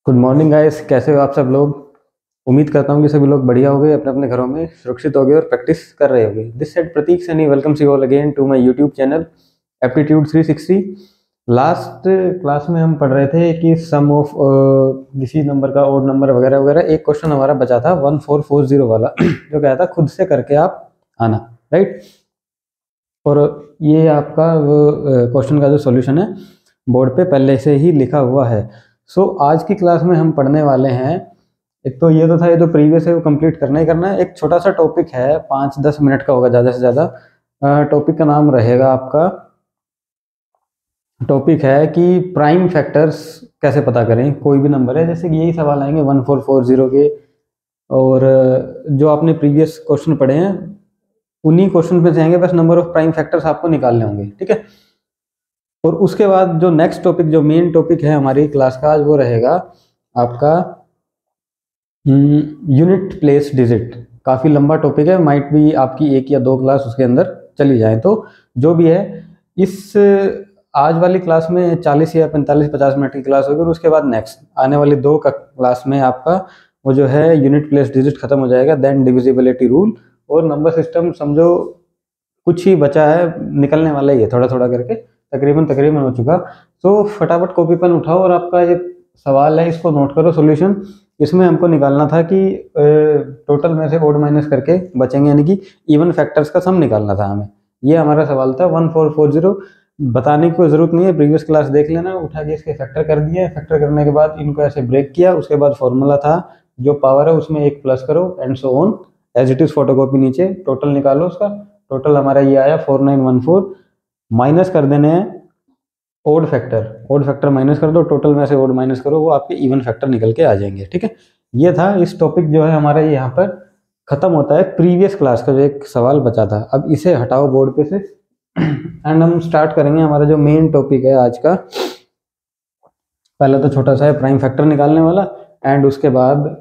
Good morning guys, कैसे हो आप सब लोग। उम्मीद करता हूँ कि सभी लोग बढ़िया हो गए, अपने अपने घरों में सुरक्षित हो गए और प्रैक्टिस कर रहे होंगे। This side Prateek Saini welcomes you all again to my YouTube channel aptitude 360। Last class में हम पढ़ रहे थे कि सम ऑफ किसी नंबर का ओड नंबर वगैरह वगैरह। एक क्वेश्चन हमारा बचा था 1440 वाला जो कहता था खुद से करके आप आना, राइट। और ये आपका वो क्वेश्चन का जो सॉल्यूशन है बोर्ड पे पहले से ही लिखा हुआ है। सो आज की क्लास में हम पढ़ने वाले हैं, एक तो ये तो था, ये जो प्रीवियस है वो कंप्लीट करना ही करना है। एक छोटा सा टॉपिक है, 5-10 मिनट का होगा ज़्यादा से ज़्यादा। टॉपिक का नाम रहेगा आपका, टॉपिक है कि प्राइम फैक्टर्स कैसे पता करें कोई भी नंबर है। जैसे कि यही सवाल आएंगे 1440 के, और जो आपने प्रीवियस क्वेश्चन पढ़े हैं उन्हीं क्वेश्चन पे से आएंगे, बस नंबर ऑफ प्राइम फैक्टर्स आपको निकालने होंगे, ठीक है। और उसके बाद जो नेक्स्ट टॉपिक, जो मेन टॉपिक है हमारी क्लास का आज, वो रहेगा आपका यूनिट प्लेस डिजिट। काफ़ी लंबा टॉपिक है, माइट भी आपकी 1 या 2 क्लास उसके अंदर चली जाए। तो जो भी है, इस आज वाली क्लास में 40 या 45-50 मिनट की क्लास होगी, और उसके बाद नेक्स्ट आने वाली 2 क्लास में आपका वो जो है यूनिट प्लेस डिजिट खत्म हो जाएगा, देन डिविजिबिलिटी रूल और नंबर सिस्टम। समझो कुछ ही बचा है, निकलने वाला ही है थोड़ा थोड़ा करके, तकरीबन हो चुका। तो फटाफट कॉपी पेन उठाओ और आपका ये सवाल है इसको नोट करो सॉल्यूशन। इसमें हमको निकालना था कि टोटल में से ओड माइनस करके बचेंगे, यानी कि इवन फैक्टर्स का सम निकालना था हमें। ये हमारा सवाल था 1440। बताने की कोई ज़रूरत नहीं है, प्रीवियस क्लास देख लेना। उठा के इसके फैक्टर कर दिए, फैक्टर करने के बाद इनको ऐसे ब्रेक किया, उसके बाद फॉर्मूला था जो पावर है उसमें 1 प्लस करो and so on, as it is photocopy नीचे, टोटल निकालो उसका। टोटल हमारा ये आया 4914। माइनस कर देने हैं ओड फैक्टर माइनस कर दो, टोटल में से ओड माइनस करो, वो आपके इवन फैक्टर निकल के आ जाएंगे, ठीक है। ये था इस टॉपिक जो है हमारा, ये यहाँ पर खत्म होता है। प्रीवियस क्लास का जो एक सवाल बचा था, अब इसे हटाओ बोर्ड पे से एंड हम स्टार्ट करेंगे हमारा जो मेन टॉपिक है आज का। पहले तो छोटा सा है प्राइम फैक्टर निकालने वाला, एंड उसके बाद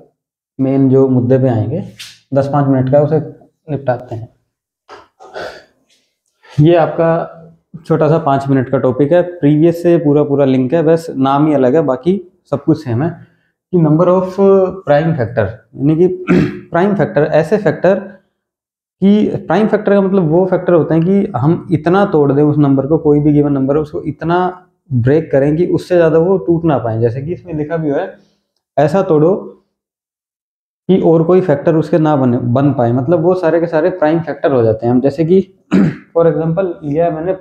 मेन जो मुद्दे पे आएंगे 10-5 मिनट का, उसे निपटाते हैं। ये आपका छोटा सा 5 मिनट का टॉपिक है, प्रीवियस से पूरा लिंक है, बस नाम ही अलग है, बाकी सब कुछ सेम है। कि नंबर ऑफ प्राइम फैक्टर, यानी कि प्राइम फैक्टर ऐसे फैक्टर कि प्राइम फैक्टर का मतलब वो फैक्टर होते हैं कि हम इतना तोड़ दें उस नंबर को, कोई भी गिवन नंबर है उसको इतना ब्रेक करें कि उससे ज़्यादा वो टूट ना पाए। जैसे कि इसमें लिखा भी हुआ है, ऐसा तोड़ो कि और कोई फैक्टर उसके ना बन पाए, मतलब वो सारे के सारे प्राइम फैक्टर हो जाते हैं। हम जैसे कि फॉर एग्जांपल लिया है मैंने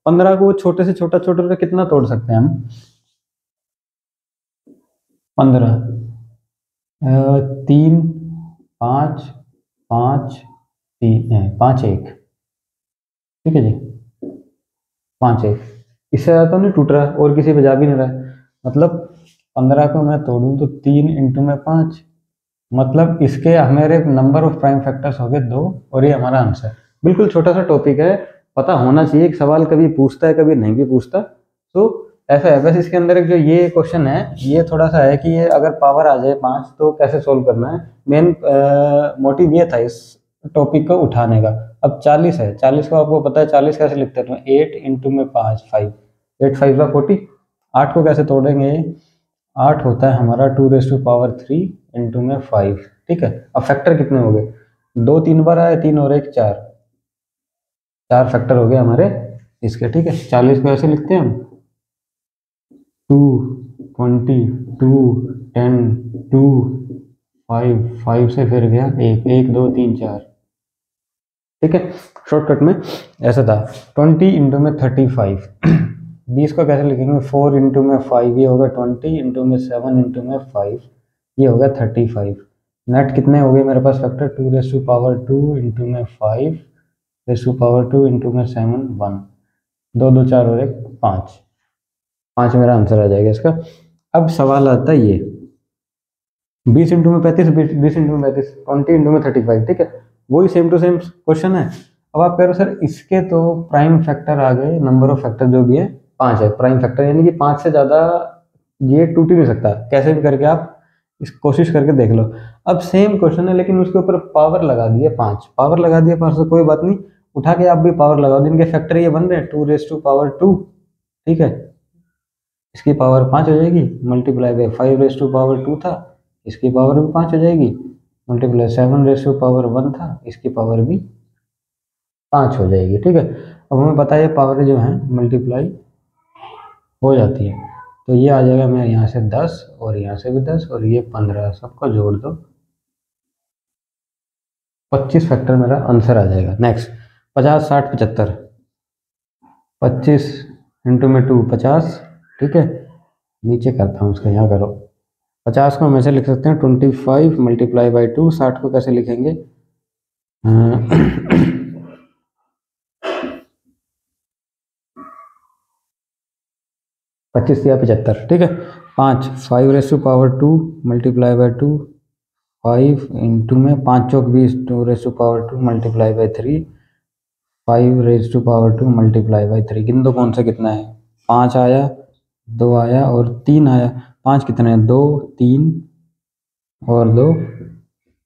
15 को छोटे से छोटा कितना तोड़ सकते हैं हम। 15 3 5 5 3 5 1, ठीक है जी, 5 1, इससे ज़्यादा तो नहीं टूट रहा और किसी पे जा भी नहीं रहा है। मतलब 15 को मैं तोड़ूं तो 3 इंटू में 5, मतलब इसके हमारे नंबर ऑफ प्राइम फैक्टर्स हो गए 2, और ये हमारा आंसर। बिल्कुल छोटा सा टॉपिक है, पता होना चाहिए। एक सवाल कभी पूछता है कभी नहीं भी पूछता, तो ऐसा है। बस इसके अंदर एक जो ये क्वेश्चन है, ये थोड़ा सा है कि ये अगर पावर आ जाए 5 तो कैसे सोल्व करना है। मेन मोटिव ये था इस टॉपिक को उठाने का। अब 40 है, 40 को आपको पता है 40 कैसे लिखते हैं, तो 8 इंटू में 5 5, 8 5 का 40। 8 को कैसे तोड़ेंगे, 8 होता है हमारा 2⁻³ इंटू में 5, ठीक है। अब फैक्टर कितने हो गए, 2 3 बार आए, 3 और 1 4, 4 फैक्टर हो गए हमारे इसके, ठीक है। 40 को ऐसे लिखते हैं हम 2 20 2 10 2 5 5 से फिर गया 1 1 2 3 4, ठीक है। शॉर्टकट में ऐसा था। 20 इंटू में 35, 20 को कैसे लिखेंगे, 4 इंटू में 5, ये होगा 20 इंटू में 7 इंटू में 5, ये होगा 35। नेट कितने हो गए मेरे पास फैक्टर, 2⁻² इंटू में 5⁻² इंटू में 7 1, 2 2 4 और 1 5, 5 मेरा आंसर आ जाएगा इसका। अब सवाल आता है ये 20 इंटू में 35, 20 इंटू में 35, 20 इंटू में 35, ठीक है। वही सेम टू सेम क्वेश्चन है। अब आप कह रहे हो सर इसके तो प्राइम फैक्टर आ गए, नंबर ऑफ फैक्टर जो भी है 5 है प्राइम फैक्टर, यानी कि 5 से ज़्यादा ये टूट ही नहीं सकता। कैसे भी करके आप इस कोशिश करके देख लो। अब सेम क्वेश्चन है लेकिन उसके ऊपर पावर लगा दिए 5, पावर लगा दिए 5, तो कोई बात नहीं, उठा के आप भी पावर लगाओ, जिनके फैक्टर ये बन रहे हैं 2⁻², ठीक है। इसकी पावर 5 हो जाएगी, multiply by 5 raise to power 2 था, इसकी पावर भी 5 हो जाएगी, मल्टीप्लाई 7 रेस टू पावर 1 था, इसकी पावर भी 5 हो जाएगी। ठीक है, अब हमें पता है पावर जो है मल्टीप्लाई हो जाती है, तो ये आ जाएगा मेरे यहाँ से 10 और यहाँ से भी 10 और ये 15, सबको जोड़ दो 25 फैक्टर मेरा आंसर आ जाएगा। नेक्स्ट 50 60 75, 25 इंटू में 2 50। ठीक है, नीचे करता हूँ उसका, यहाँ करो। 50 को हम ऐसे लिख सकते हैं 25 मल्टीप्लाई बाई 2। 60 को कैसे लिखेंगे 25 या 75। ठीक है, 5 raise to power 2 multiply by 2, 5 into में 5 चौक 20, 2 raise to power 2 multiply by 3, 5 raise to power 2 multiply by 3। गिन दो कौन सा कितना है, 5 आया, 2 आया और 3 आया। 5 कितने हैं, 2 3 और 2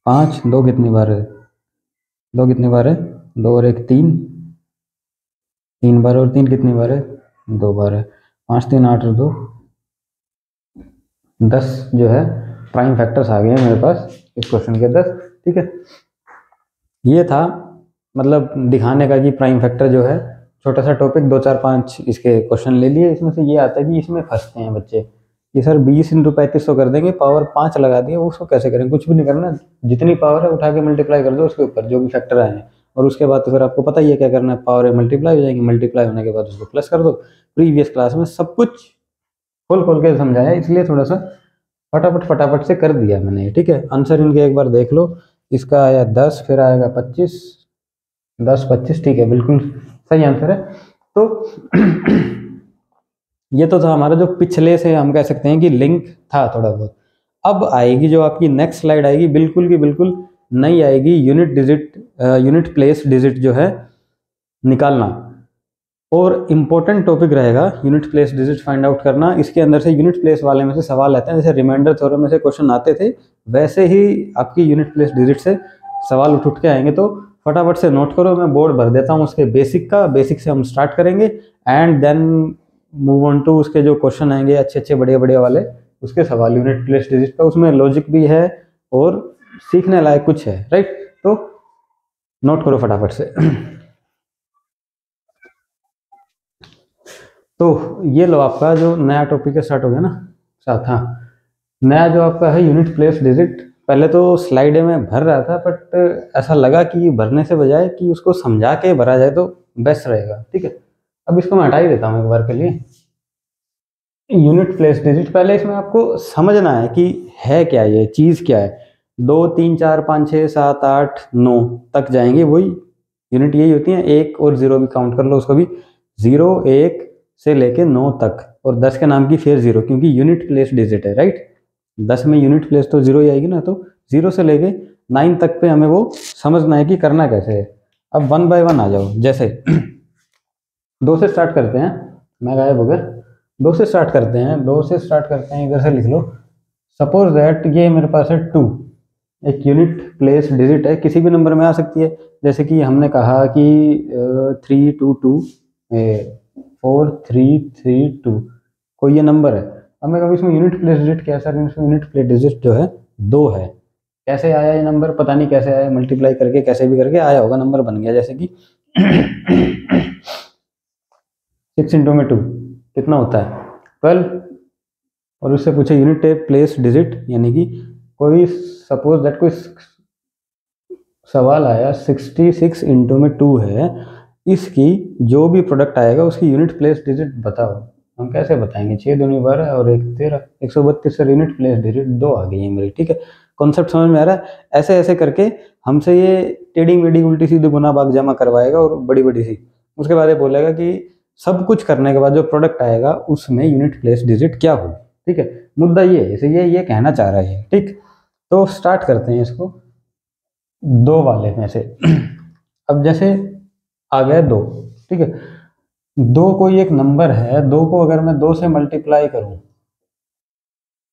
5। 2 कितनी बार है, 2 कितनी बार है, 2 और 1 3, 3 बार, और 3 कितनी बार है, 2 बार है। 5 3 8 और 2 10 जो है प्राइम फैक्टर्स आ गए हैं मेरे पास इस क्वेश्चन के 10। ठीक है, ये था मतलब दिखाने का कि प्राइम फैक्टर जो है, छोटा सा टॉपिक 2 4 5 इसके क्वेश्चन ले लिए। इसमें से ये आता है कि इसमें फंसते हैं बच्चे कि सर 20 इंटू 35 तो कर देंगे, पावर 5 लगा दिए, उसको कैसे करें। कुछ भी नहीं करना, जितनी पावर है उठा के मल्टीप्लाई कर दो उसके ऊपर जो भी फैक्टर आए हैं, और उसके बाद तो फिर आपको पता ही है क्या करना है, पावर है मल्टीप्लाई हो जाएगी, मल्टीप्लाई होने के बाद उसको प्लस कर दो। प्रीवियस क्लास में सब कुछ खोल खोल के समझाया, इसलिए थोड़ा सा फटाफट फटाफट से कर दिया मैंने। ठीक है, आंसर इनके एक बार देख लो। इसका आया 10, फिर आएगा 25, 10 25। ठीक है, बिल्कुल सही आंसर है। तो ये तो था हमारा जो पिछले से हम कह सकते हैं कि लिंक था थोड़ा बहुत। अब आएगी जो आपकी नेक्स्ट स्लाइड आएगी, बिल्कुल की बिल्कुल नई आएगी, unit digit, unit place digit जो है निकालना। और इम्पोर्टेंट टॉपिक रहेगा unit place digit find out करना। इसके अंदर से यूनिट प्लेस वाले में से सवाल आते हैं, जैसे रिमाइंडर थ्योरम में से क्वेश्चन आते थे, वैसे ही आपकी यूनिट प्लेस डिजिट से सवाल उठ के आएंगे। तो फटाफट से नोट करो, मैं बोर्ड भर देता हूँ उसके बेसिक का। बेसिक से हम स्टार्ट करेंगे and then move on to उसके जो क्वेश्चन आएंगे अच्छे अच्छे बढ़िया बढ़िया वाले, उसके सवाल यूनिट प्लेस डिजिट का। उसमें लॉजिक भी है और सीखने लायक कुछ है, राइट। तो नोट करो फटाफट से। तो ये लो आपका जो नया टॉपिक स्टार्ट हो गया ना साथ। हाँ, नया जो आपका है यूनिट प्लेस डिजिट। पहले तो स्लाइड में भर रहा था, बट ऐसा लगा कि भरने से बजाय कि उसको समझा के भरा जाए तो बेस्ट रहेगा। ठीक है, अब इसको मैं हटा ही देता हूँ एक बार के लिए। यूनिट प्लेस डिजिट, पहले इसमें आपको समझना है कि है क्या, ये चीज़ क्या है। 2 3 4 5 6 7 8 9 तक जाएंगे, वही यूनिट यही होती है। 1 और 0 भी काउंट कर लो उसको भी, 0 1 से लेके 9 तक, और 10 के नाम की फिर 0, क्योंकि यूनिट प्लेस डिजिट है, राइट। 10 में यूनिट प्लेस तो 0 ही आएगी ना, तो 0 से लेके 9 तक पे हमें वो समझना है कि करना कैसे है। अब 1 बाय 1 आ जाओ। जैसे 2 से स्टार्ट करते हैं, मैं गायब हो गया। 2 से स्टार्ट करते हैं, 2 से स्टार्ट करते हैं, इधर से लिख लो। सपोज दैट ये मेरे पास है 2, एक यूनिट प्लेस डिजिट है, किसी भी नंबर में आ सकती है। जैसे कि हमने कहा कि 3 2 2 4 3 3 2, कोई ये नंबर है। अब मैं कभी इसमें यूनिट प्लेस डिजिट क्या है सर, इसमें यूनिट प्लेस डिजिट जो है 2 है। कैसे आया ये नंबर, पता नहीं कैसे आया, मल्टीप्लाई करके कैसे भी करके आया होगा, नंबर बन गया। जैसे कि 6 इंटू में 2 कितना होता है, 12। और उससे पूछे यूनिट प्लेस डिजिट, यानी कि कोई सपोज दैट कोई सवाल आया 66 इंटू में 2 है, इसकी जो भी प्रोडक्ट आएगा उसकी यूनिट प्लेस डिजिट बताओ। हम कैसे बताएंगे, 6 दूनी 12 और 1 13, 132 से यूनिट प्लेस डिजिट 2 आ गई है मेरी। ठीक है, कॉन्सेप्ट समझ में आ रहा है। ऐसे ऐसे करके हमसे ये टेढ़ी मेढ़ी उल्टी सीधी गुना बाग जमा करवाएगा और बड़ी बड़ी सी, उसके बाद ये बोलेगा कि सब कुछ करने के बाद जो प्रोडक्ट आएगा उसमें यूनिट प्लेस डिजिट क्या हो। ठीक है, मुद्दा ये है, इसे ये कहना चाह रहा है। ठीक, तो स्टार्ट करते हैं इसको 2 वाले में से। अब जैसे आ गया 2, ठीक है, 2 कोई एक नंबर है, 2 को अगर मैं 2 से मल्टीप्लाई करूं,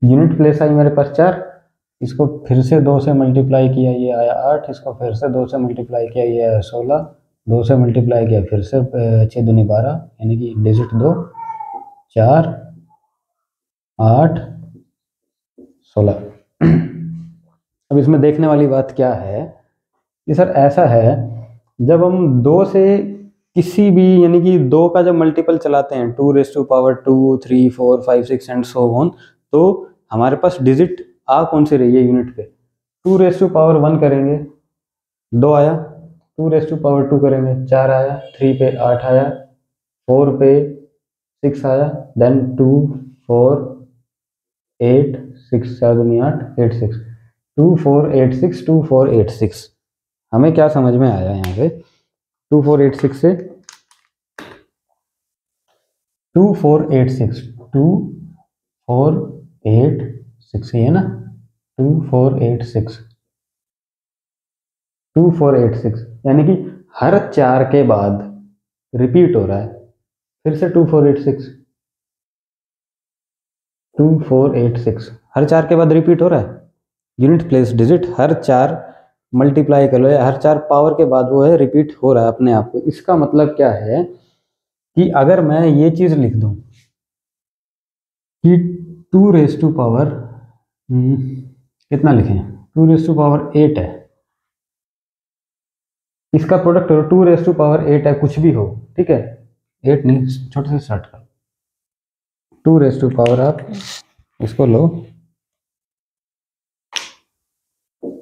यूनिट प्लेस आई मेरे पास 4, इसको फिर से 2 से मल्टीप्लाई किया ये आया 8, इसको फिर से 2 से मल्टीप्लाई किया ये आया 16, 2 से मल्टीप्लाई किया फिर से 6 दूनी 12, यानी कि डिजिट 2 4 8 16। अब इसमें देखने वाली बात क्या है कि सर ऐसा है, जब हम 2 से किसी भी यानी कि 2 का जब मल्टीपल चलाते हैं 2⁻², 3, 4, 5, 6 एंड सो ऑन, तो हमारे पास डिजिट आ कौन सी रही है यूनिट पे? 2⁻1 करेंगे 2 आया, 2⁻2 करेंगे 4 आया, 3 पे 8 आया, 4 पे 6 आया, देन 2 4 8 6 4 दूनी 8 8 6 2 4 8 6 2 4 8 6। हमें क्या समझ में आया यहाँ पे? 2 4 8 6 से 2 4 8 6 2 4 8 6 ये ना 2 4 8 6 2 4 8 6 यानी कि हर 4 के बाद रिपीट हो रहा है फिर से 2 4 8 6 2 4 8 6 हर 4 के बाद रिपीट हो रहा है। यूनिट प्लेस डिजिट हर 4 मल्टीप्लाई कर लो या हर 4 पावर के बाद वो है रिपीट हो रहा है अपने आप को। इसका मतलब क्या है कि अगर मैं ये चीज लिख दूं कि 2⁻, कितना लिखें, 2⁻8 है, इसका प्रोडक्ट 2⁻8 है, कुछ भी हो, ठीक है, 8 नहीं, छोटे से स्टार्ट कर, 2⁻, आप इसको लो,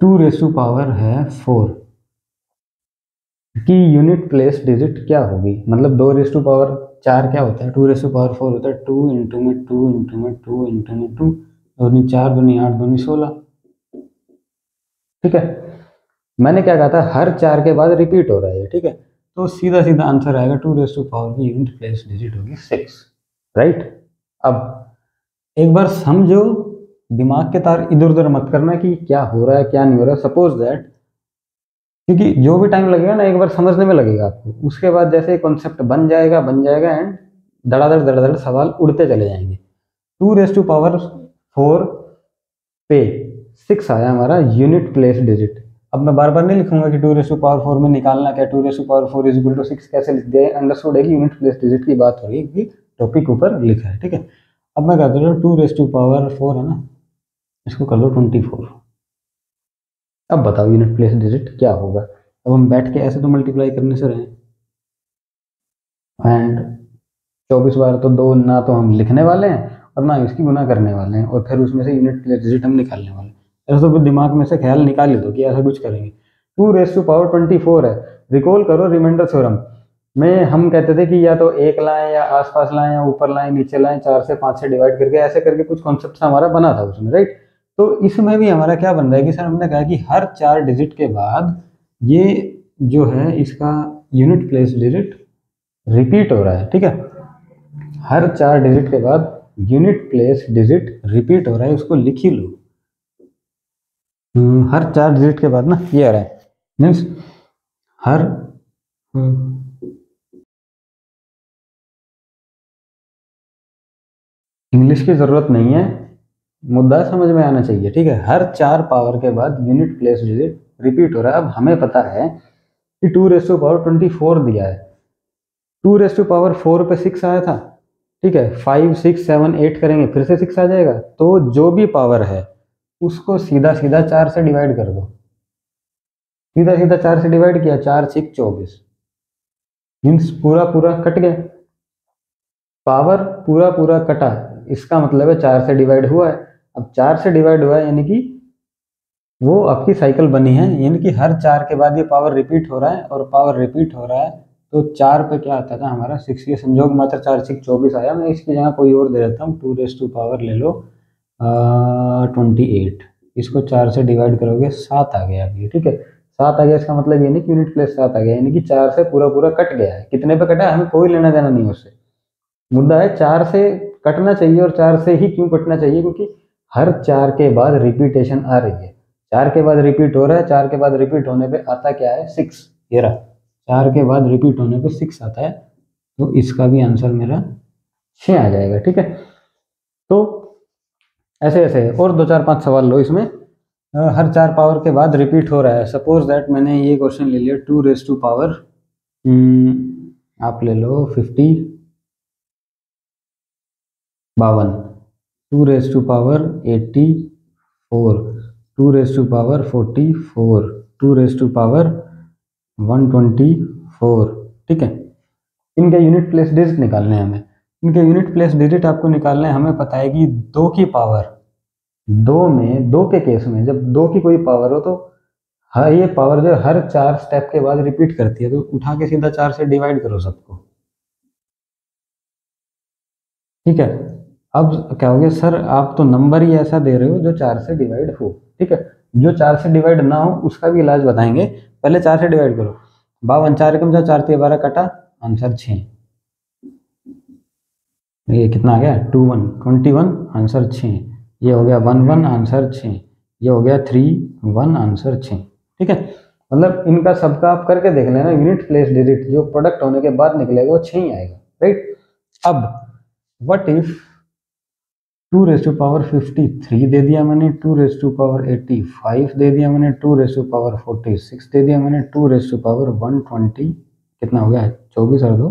2⁻ है 4 की यूनिट प्लेस डिजिट क्या होगी? मतलब 2⁻4 क्या होता है? 2⁻4 होता है 2 इंटू में 2 इंटू में 2 इंटू में 2, दूनी 4 दूनी 8 दूनी 16, ठीक है। मैंने क्या कहा था, हर 4 के बाद रिपीट हो रहा है, ठीक है, तो सीधा सीधा आंसर आएगा 2⁻4 की यूनिट प्लेस डिजिट होगी 6, राइट। अब एक बार समझो, दिमाग के तार इधर उधर मत करना कि क्या हो रहा है क्या नहीं हो रहा है। सपोज दैट, क्योंकि जो भी टाइम लगेगा ना एक बार समझने में लगेगा आपको, उसके बाद जैसे कॉन्सेप्ट बन जाएगा एंड धड़ाधड़ सवाल उड़ते चले जाएंगे। 2⁻4 पे 6 आया हमारा यूनिट प्लेस डिजिट। अब मैं बार बार नहीं लिखूंगा कि 2⁻4 में निकालना क्या, 2⁻4 इज इक्वल टू 6 कैसे लिख दिया, अंडरस्टूड है कि यूनिट प्लेस डिजिट की बात हो रही है क्योंकि टॉपिक ऊपर लिखा है, ठीक है। अब मैं कहता हूँ 2⁻4 है ना, इसको कर लो 24। अब बताओ यूनिट प्लेस डिजिट क्या होगा? अब हम बैठ के ऐसे तो मल्टीप्लाई करने से रहे एंड 24 बार तो 2 ना तो हम लिखने वाले हैं और ना इसकी गुना करने वाले हैं, और फिर उसमें से यूनिट प्लेस डिजिट हम निकालने वाले हैं। ऐसा तो फिर दिमाग में से ख्याल निकाल ही दो कि ऐसा कुछ करेंगे। 2⁻24 है, रिकॉल करो रिमाइंडर थ्योरम में हम कहते थे कि या तो 1 लाएं या आसपास लाएं या ऊपर लाएं नीचे लाएं, 4 से 5 से डिवाइड करके, ऐसे करके कुछ कॉन्सेप्ट हमारा बना था उसमें, राइट। तो इसमें भी हमारा क्या बन रहा है कि सर हमने कहा कि हर 4 डिजिट के बाद ये जो है इसका यूनिट प्लेस डिजिट रिपीट हो रहा है, ठीक है। हर 4 डिजिट के बाद यूनिट प्लेस डिजिट रिपीट हो रहा है, उसको लिख ही लो। हर 4 डिजिट के बाद ना ये आ रहा है, मीन्स हर इंग्लिश की जरूरत नहीं है, मुद्दा समझ में आना चाहिए, ठीक है। हर 4 पावर के बाद यूनिट प्लेस डिजिट रिपीट हो रहा है। अब हमें पता है कि 2⁻24 दिया है, 2⁻4 पे 6 आया था, ठीक है, 5 6 7 8 करेंगे फिर से 6 आ जाएगा, तो जो भी पावर है उसको सीधा सीधा 4 से डिवाइड कर दो, सीधा सीधा 4 से डिवाइड किया, 4 6 24, मीन्स पूरा पूरा कट गया, पावर पूरा पूरा कटा, इसका मतलब है 4 से डिवाइड हुआ है। अब 4 से डिवाइड हुआ है यानी कि वो आपकी साइकिल बनी है, यानी कि हर 4 के बाद ये पावर रिपीट हो रहा है, और पावर रिपीट हो रहा है तो 4 पे क्या आता था हमारा 6, ये संजोग मात्र 4 6 24 आया, मैं इसकी जगह कोई और दे देता हूँ, 2 ले लो 28, इसको 4 से डिवाइड करोगे 7 आ गया अभी, ठीक है। 7 आ गया, इसका मतलब ये नहीं कि यूनिट प्लेस 7 आ गया, यानी कि 4 से पूरा पूरा कट गया है। कितने पे कटा है हमें कोई लेना देना नहीं उससे, मुद्दा है 4 से कटना चाहिए, और 4 से ही क्यों कटना चाहिए, क्योंकि हर 4 के बाद रिपीटेशन आ रही है, 4 के बाद रिपीट हो रहा है, 4 के बाद रिपीट होने पे आता क्या है 6, ये रहा, 4 के बाद रिपीट होने पे 6 आता है, तो इसका भी आंसर मेरा 6 आ जाएगा, ठीक है। तो ऐसे ऐसे और 2 4 5 सवाल लो इसमें, हर 4 पावर के बाद रिपीट हो रहा है। सपोज दैट मैंने ये क्वेश्चन ले लिया 2⁻, आप ले लो 52, 2 raise to power 84, 2 raise to power 44, 2 raise to power 124। ठीक है, इनका यूनिट प्लेस डिजिट निकालने हैं हमें। इनके यूनिट प्लेस डिजिट आपको निकालने हैं। हमें पता है कि 2 की पावर, 2 में, 2 के केस में जब 2 की कोई पावर हो तो हाँ, ये पावर जो हर 4 स्टेप के बाद रिपीट करती है, तो उठा के सीधा 4 से डिवाइड करो सबको। ठीक है, अब क्या हो गया सर, आप तो नंबर ही ऐसा दे रहे हो जो 4 से डिवाइड हो। ठीक है, जो 4 से डिवाइड ना हो उसका भी इलाज बताएंगे, पहले 4 से डिवाइड करो। 52, 4 एकम 4, 4 तिया 12 कटा, आंसर 6। ये कितना आ गया, 21, 21 आंसर 6। ये हो गया 11 आंसर 6। ये हो गया 31 आंसर 6। ठीक है, मतलब इनका सबका आप करके देख लेना, यूनिट प्लेस डिजिट जो प्रोडक्ट होने के बाद निकलेगा वो 6 ही आएगा। राइट, अब what if 2 raise to power 53 दे दिया मैंने, 2 रेज टू पावर 85 दे दिया मैंने, 2 रेज टू पावर 46 दे दिया मैंने, 2 रेज टू पावर 120, कितना हो गया 24 और 2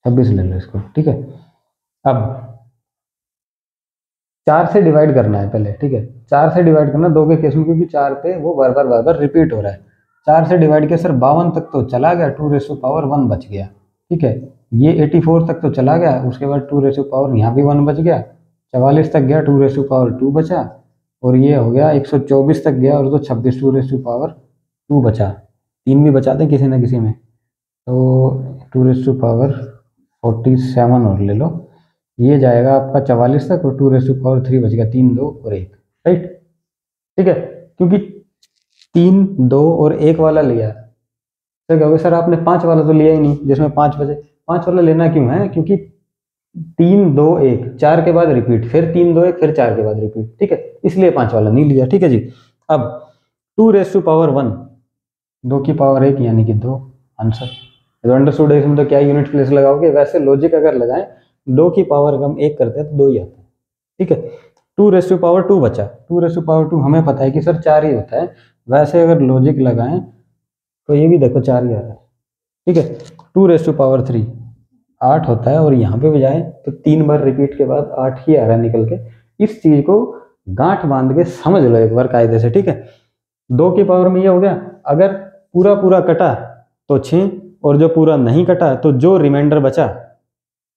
26 ले लो इसको। ठीक है, अब 4 से डिवाइड करना है पहले। ठीक है, 4 से डिवाइड करना 2 के केस में, क्योंकि 4 पे वो बार बार रिपीट हो रहा है। 4 से डिवाइड किया सर, 52 तक तो चला गया, 2 रेज टू पावर 1 बच गया। ठीक है, ये 84 तक तो चला गया, उसके बाद 2 रेज टू पावर यहाँ भी 1 बच गया, 44 तक गया, 2 रेज टू पावर 2 बचा, और ये हो गया 124 तक गया, और तो 26 2 रेज टू पावर 2 बचा। 3 भी बचाते किसी ना किसी में, तो 2 रेज टू पावर 47 और ले लो, ये जाएगा आपका 44 तक, और 2 रेज टू पावर 3 बच गया, 3 2 और 1। राइट, ठीक है, क्योंकि 3 2 और 1 वाला लिया, तो कहोगे सर आपने 5 वाला तो लिया ही नहीं जिसमें 5 बचे। 5 वाला लेना क्यों है, क्योंकि 3 2 1 4 के बाद रिपीट, फिर 3 2 1 फिर 4 के बाद रिपीट। ठीक है, इसलिए 5 वाला नहीं लिया। ठीक है जी, अब 2 रेज टू पावर 1, 2 की पावर 1 यानी कि 2 आंसर। अंडरस्टूड है, इसमें तो क्या यूनिट प्लेस लगाओगे, वैसे लॉजिक अगर लगाएं 2 की पावर हम 1 करते हैं तो 2 ही आता है। ठीक है, 2 रेज टू पावर 2 बचा, 2 रेज टू पावर 2 हमें पता है कि सर 4 ही होता है, वैसे अगर लॉजिक लगाएं तो ये भी देखो 4 ही आ रहा है। ठीक है, 2 रेज टू पावर 3 8 होता है, और यहाँ पे भी जाए तो 3 बार रिपीट के बाद 8 ही आ रहा है निकल के। इस चीज को गांठ बांध के समझ लो एक बार कायदे से। ठीक है, 2 की पावर में ये हो गया, अगर पूरा पूरा कटा तो 6, और जो पूरा नहीं कटा तो जो रिमाइंडर बचा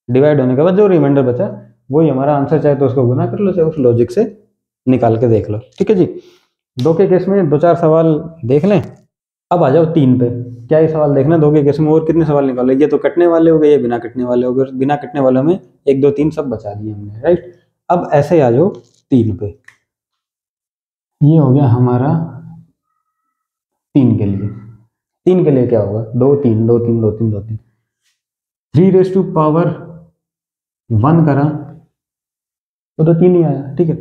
डिवाइड होने के बाद जो रिमाइंडर बचा वही हमारा आंसर, चाहे तो उसको गुना कर लो, चाहे उस लॉजिक से निकाल के देख लो। ठीक है जी, 2 के केस में 2-4 सवाल देख लें। अब आ जाओ 3 पे, क्या ये सवाल देखना, 2 के केस में और कितने सवाल निकाले, ये तो कटने वाले हो गए, ये बिना कटने वाले हो गए, बिना कटने वालों में 1 2 3 सब बचा दिए हमने। राइट, अब ऐसे आ जाओ 3 पे, ये हो गया हमारा 3 के लिए। 3 के लिए क्या होगा, 2 3 2 3 2 3 2 3, 3 रेज टू पावर 1 करा तो 3 ही आया। ठीक है,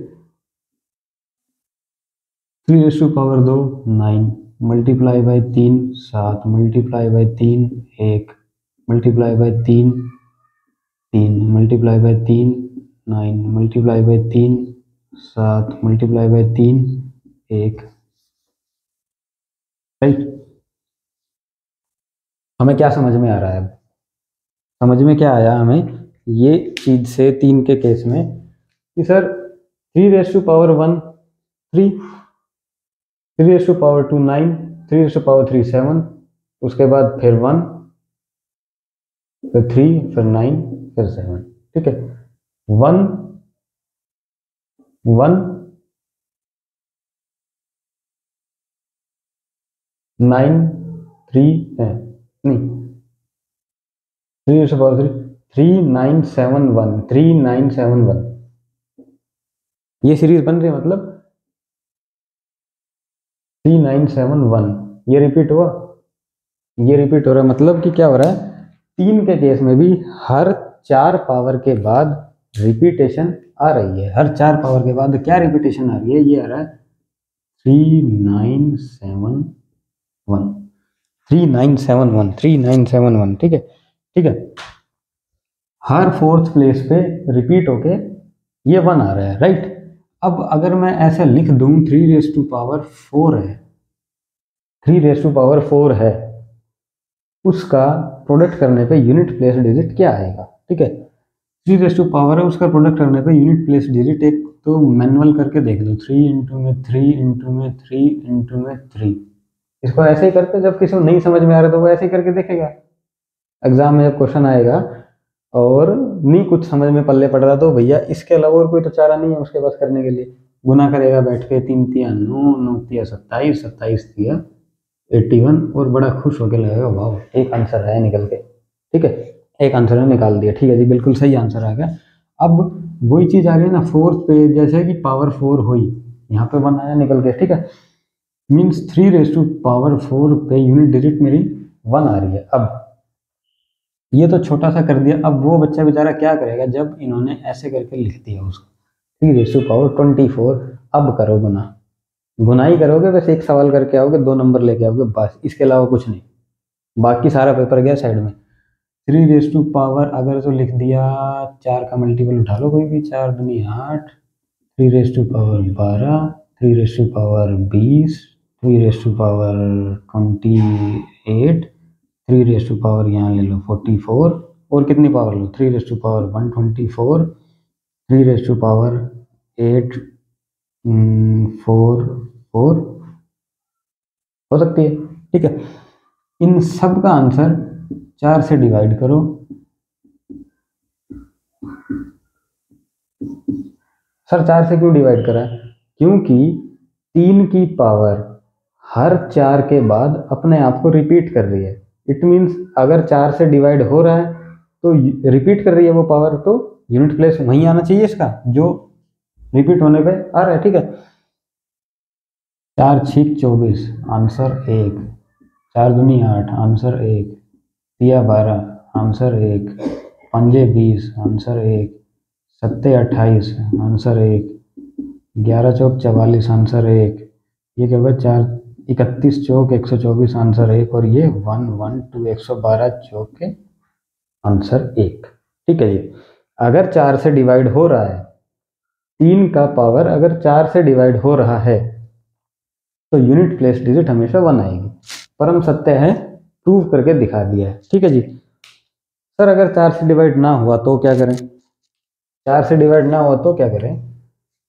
3 raise to power 2 9, multiply by 3 7, multiply by 3 1, multiply by 3 3, multiply by 3 9, multiply by 3 7, multiply by 3 1। Right, हमें क्या समझ में आ रहा है, समझ में क्या आया हमें ये चीज से 3 के केस में, कि sir 3 raise to power 1 3, 3 raise to power 2 9, 3 raise to power 3 7, उसके बाद फिर 1, फिर 3, फिर 9, फिर 7। ठीक है, 1 1 9 3 है, नहीं 3 रेज टू पावर 3 3 9 7 1, 3 9 7 1, ये सीरीज बन रही है, मतलब 3 9 7 1, ये रिपीट हुआ, ये रिपीट हो रहा है, मतलब कि क्या हो रहा है, 3 के केस में भी हर 4 पावर के बाद रिपीटेशन आ रही है। हर 4 पावर के बाद क्या रिपीटेशन आ रही है, ये आ रहा है 3 9 7 1, 3 9 7 1, 3 9 7 1। ठीक है, ठीक है, हर 4th प्लेस पे रिपीट होके ये 1 आ रहा है। राइट, अब अगर मैं ऐसे लिख दूं 3 रेज टू पावर 4 है, 3 रेज टू पावर 4 है, उसका प्रोडक्ट करने पे यूनिट प्लेस डिजिट क्या आएगा। ठीक है, 3 रेस टू पावर है, उसका प्रोडक्ट करने पे यूनिट प्लेस डिजिट एक तो मैनुअल करके देख लो, 3 इंटू में 3 इंटू में 3 इंटू में 3। इसको ऐसे ही करके, जब किसी को नहीं समझ में आ रहा तो वो ऐसे ही करके देखेगा। एग्जाम में जब क्वेश्चन आएगा और नहीं कुछ समझ में पल्ले पड़ रहा तो भैया इसके अलावा और कोई तो चारा नहीं है उसके पास करने के लिए। गुना करेगा बैठ के, 3 तिया 9, 9 तिया 27, 27 तिया 81 और बड़ा खुश होकर लगेगा वाह एक आंसर आया निकल के। ठीक है, एक आंसर निकाल दिया, ठीक है जी, बिल्कुल सही आंसर आ गया। अब वही चीज आ रही है ना फोर्थ पे, जैसे कि पावर 4 हुई, यहाँ पे 1 आया निकल के, ठीक है, मीन्स 3 रेस टू पावर 4 पे यूनिट डिजिट मेरी 1 आ रही है। अब ये तो छोटा सा कर दिया, अब वो बच्चा बेचारा क्या करेगा जब इन्होंने ऐसे करके लिख दिया उसको 3 रेस टू पावर 24। अब करो गुना, गुना ही करोगे, बस एक सवाल करके आओगे, 2 नंबर लेके आओगे बस, इसके अलावा कुछ नहीं, बाकी सारा पेपर गया साइड में। 3 रेस टू पावर अगर तो लिख दिया 4 का मल्टीपल उठा लो कोई भी, 4 दूनी 8, 3 raise to power 12, 3 raise to power 20, 3 raise to power 28, 3 raise to power यहाँ ले लो 44, और कितनी पावर लो 3 raise to power 124, 3 raise to power 8 4 4 हो सकती है। ठीक है, इन सब का आंसर 4 से डिवाइड करो। सर 4 से क्यों डिवाइड करा? क्योंकि 3 की पावर हर 4 के बाद अपने आप को रिपीट कर रही है। इट मीन्स अगर 4 से डिवाइड हो रहा है तो रिपीट कर रही है वो पावर, तो यूनिट प्लेस वहीं आना चाहिए इसका जो रिपीट होने पे आ रहा है। ठीक है, 4 6 24 आंसर 1, 4 दूनी 8 आंसर 1, तिया 12 आंसर 1, पंजे 20 आंसर 1, 7 28 आंसर 1, 11 चौक 44 आंसर 1, ये क्या हुआ 4 31 चौक 124 आंसर 1, और ये 1 1 2 112 चौक के आंसर 1। ठीक है जी, अगर 4 से डिवाइड हो रहा है, 3 का पावर अगर 4 से डिवाइड हो रहा है तो यूनिट प्लेस डिजिट हमेशा 1 आएगी। परम सत्य है, प्रूव करके दिखा दिया है। ठीक है जी। सर अगर 4 से डिवाइड ना हुआ तो क्या करें? 4 से डिवाइड ना हुआ तो क्या करें?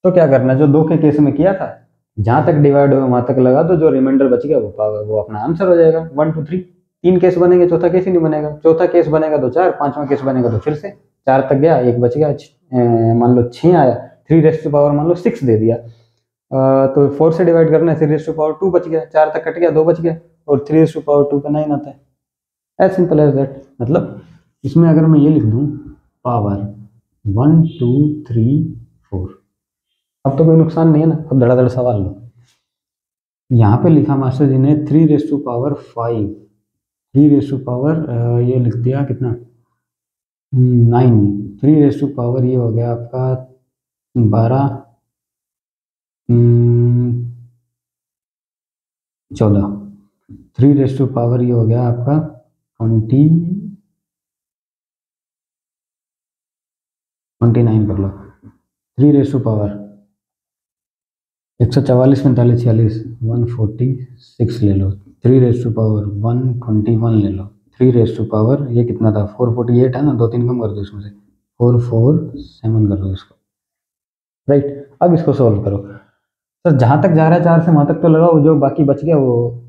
तो क्या करना, जो 2 के केस में किया था, जहां तक डिवाइड हो वहां तक लगा दो, जो रिमाइंडर बच गया वो अपना आंसर हो जाएगा। 1 2 3 3 केस बनेंगे, चौथा केस ही नहीं बनेगा। चौथा केस बनेगा तो 4, पांचवा केस बनेगा तो फिर से 4 तक गया, 1 बच गया, मान लो 6 आया, 3 रेस टू पावर मान लो 6 दे दिया, तो 4 से डिवाइड करना है, 3 रेस टू पावर 2 बच गया, 4 तक कट गया, 2 बच गया, और 3 रेस टू पावर 2 का 9 आता है। As simple as that. मतलब इसमें अगर मैं ये लिख दूं पावर 1 2 3 4, अब तो कोई नुकसान नहीं है ना। अब धड़ाधड़ सवाल लो। यहाँ पे लिखा मास्टर जी ने 3 raise to power 5, 3 raise to power ये लिख दिया कितना 9, 3 रेस टू पावर ये हो गया आपका 12 14, 3 रेस टू पावर ये हो गया आपका 29 कर लो, 3 रेस टू पावर 144 45 46 146 ले लो, 3 रेस टू पावर 121 ले लो, 3 रेस टू पावर ये कितना था 448 है ना, 2 3 कम कर दो इसमें से, 447 कर दो इसको। राइट, अब इसको सोल्व करो। सर जहां तक जा रहा है 4 से वहां तक तो लगाओ, जो बाकी बच गया वो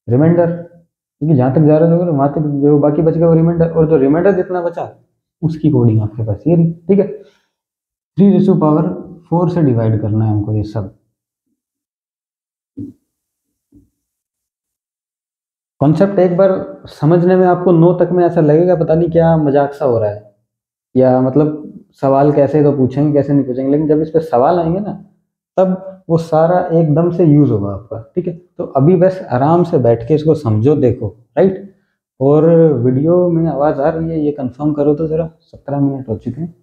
रिमाइंडर, क्योंकि जहां तक जा रहा है वहां तक जो बाकी बच गया वो रिमाइंडर, और जो रिमाइंडर जितना बचा उसकी कोडिंग आपके पास ये रही। ठीक है, 3 रेस टू पावर 4 से डिवाइड करना है हमको ये सब। कॉन्सेप्ट एक बार समझने में आपको 9 तक में ऐसा लगेगा पता नहीं क्या मजाक सा हो रहा है, या मतलब सवाल कैसे तो पूछेंगे कैसे नहीं पूछेंगे, लेकिन जब इस पर सवाल आएंगे ना तब वो सारा एकदम से यूज होगा आपका। ठीक है, तो अभी बस आराम से बैठ के इसको समझो, देखो। राइट, और वीडियो में आवाज़ आ रही है ये कंफर्म करो तो ज़रा। 17 मिनट हो चुके हैं,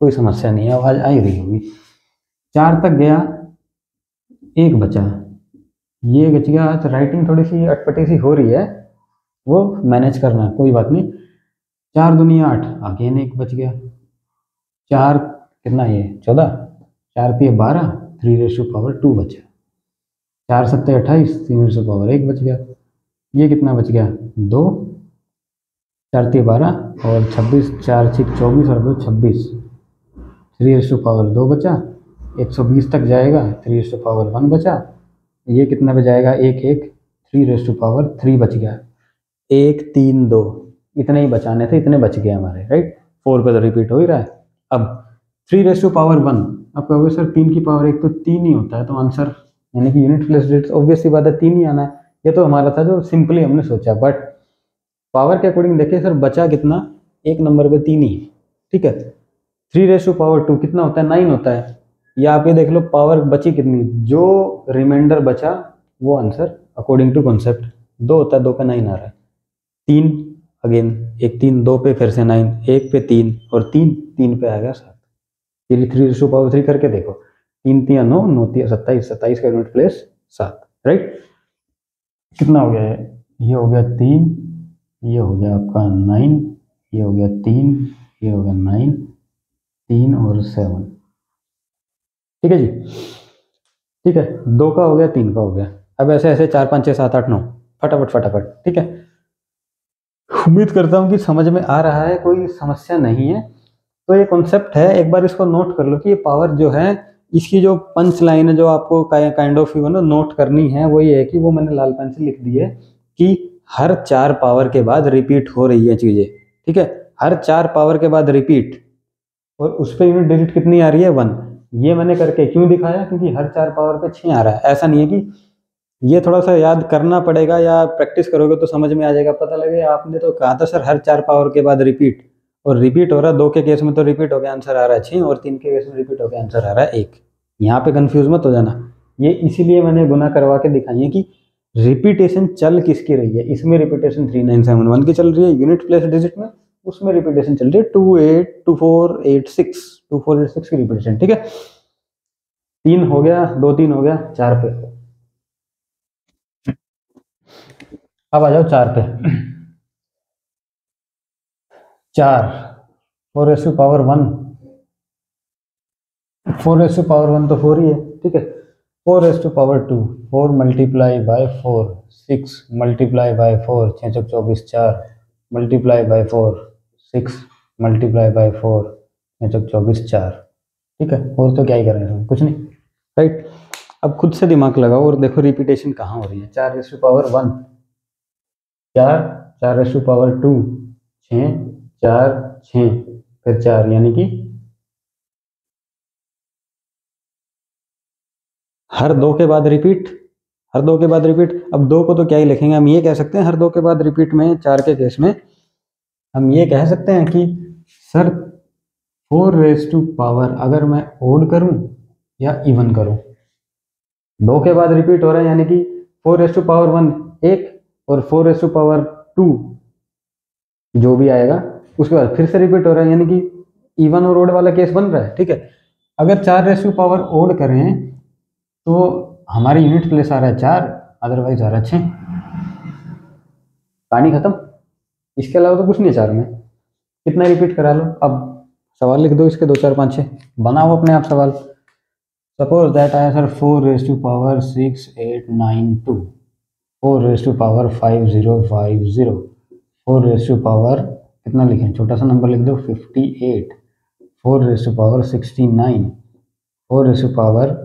कोई समस्या नहीं है, आवाज़ आ ही रही होगी। 4 तक गया, 1 बचा, ये बच गया। तो राइटिंग थोड़ी सी अटपटी सी हो रही है, वो मैनेज करना, कोई बात नहीं। 4 दूनी 8, अगेन 1 बच गया, 4 कितना ये 14, 4 पे 12, 3 रेस टू पावर 2 बचा, 4 7 28, 3 रेस टू पावर 1 बच गया, ये कितना बच गया 2, 4 3 12 और 26, 4 6 24 और 2 26, 3^2 बचा, 120 तक जाएगा, 3^1 बचा, ये कितना पे जाएगा, 1 1, 3^3 बच गया, 1 3 2, इतने ही बचाने थे, इतने बच गए हमारे, राइट। 4 पे तो रिपीट हो ही रहा है। अब 3^1, अब कहोगे सर 3 की पावर 1 तो 3 ही होता है, तो आंसर यानी कि यूनिट प्लेस डिजिट ऑब्वियस सी बात है 3 ही आना है। ये तो हमारा था जो सिंपली हमने सोचा, बट पावर के अकॉर्डिंग देखिए सर बचा कितना, एक नंबर पे 3 ही, ठीक है। 3^2 कितना होता है, 9 होता है। या आप ये देख लो पावर बची कितनी, जो रिमाइंडर बचा वो आंसर अकॉर्डिंग टू कॉन्सेप्ट 2 होता है, 2 पे 9 आ रहा है। 3 अगेन, 1 3 2 पे फिर से 9, 1 पे 3 और 3 3 पे आ गया 7। फिर 3^3 करके देखो, 3 3 9, 9 3 27, 27 का यूनिट प्लेस 7, राइट। कितना हो गया है, ये हो गया 3, ये हो गया आपका 9, ये हो गया 3, ये हो गया 9, 3 और 7, ठीक है जी। ठीक है, 2 का हो गया, 3 का हो गया। अब ऐसे ऐसे 4 5 6 7 8 9 फटाफट फटाफट, ठीक है। उम्मीद करता हूँ कि समझ में आ रहा है, कोई समस्या नहीं है। तो ये कॉन्सेप्ट है, एक बार इसको नोट कर लो कि ये पावर जो है, इसकी जो पंच लाइन है जो आपको काइंड ऑफ नोट करनी है, वो ये है कि वो मैंने लाल पेन से लिख दी है कि हर 4 पावर के बाद रिपीट हो रही है चीजें, ठीक है। हर 4 पावर के बाद रिपीट, और उस पर यूनिट डिजिट कितनी आ रही है, 1। ये मैंने करके क्यों दिखाया, क्योंकि हर 4 पावर पे 6 आ रहा है। ऐसा नहीं है कि, ये थोड़ा सा याद करना पड़ेगा या प्रैक्टिस करोगे तो समझ में आ जाएगा। पता लगे आपने तो कहा था सर हर 4 पावर के बाद रिपीट, और रिपीट हो रहा है, 2 के केस में तो रिपीट हो गया आंसर आ रहा है 6, और 3 के केस में रिपीट हो गया आंसर आ रहा है 1। यहाँ पे कंफ्यूज मत हो जाना, ये इसीलिए मैंने गुना करवा के दिखाई है कि रिपीटेशन चल किसकी रही है। इसमें रिपीटेशन 3971 की चल रही है यूनिट प्लेस डिजिट में, उसमें रिपीटेशन चल रही है 2486 की रिपीटेशन, ठीक है। 3 हो गया, 2 3 हो गया, 4 पे। अब आ जाओ 4 पे। 4 4^1, 4^1 तो 4 ही है, ठीक है। 4^2, 4 multiply by 4, 6 multiply by 4, 6 Chowk 24, 4 multiply by 4, 6 multiply by 4, 6 चौक 24, 4, ठीक है। और तो क्या ही करेंगे, कुछ नहीं, राइट। अब खुद से दिमाग लगाओ और देखो रिपीटेशन कहाँ हो रही है। 4^1, 4, 4^2, 6 4 6 फिर 4, यानी कि हर 2 के बाद रिपीट, हर 2 के बाद रिपीट। अब 2 को तो क्या ही लिखेंगे, हम ये कह सकते हैं हर 2 के बाद रिपीट में 4 के केस में हम ये कह सकते हैं कि सर 4^, अगर मैं ओड करूं या इवन करूं, 2 के बाद रिपीट हो रहा है, यानी कि 4^1 1, और 4^2 जो भी आएगा उसके बाद फिर से रिपीट हो रहा है, यानी कि इवन और ओड वाला केस बन रहा है, ठीक है। अगर 4^, ओड करें तो हमारी यूनिट प्लेस आ रहा है 4, अदरवाइज आ रहा है 6, कहानी खत्म। इसके अलावा तो कुछ नहीं 4 में, कितना रिपीट करा लो। अब सवाल लिख दो इसके 2 4 5 6, बनाओ अपने आप सवाल। सपोज दैट आया सर 4^6 8 9 2, 4^5050, 4 कितना लिखें, छोटा सा नंबर लिख दो 58, 4^69, 4^70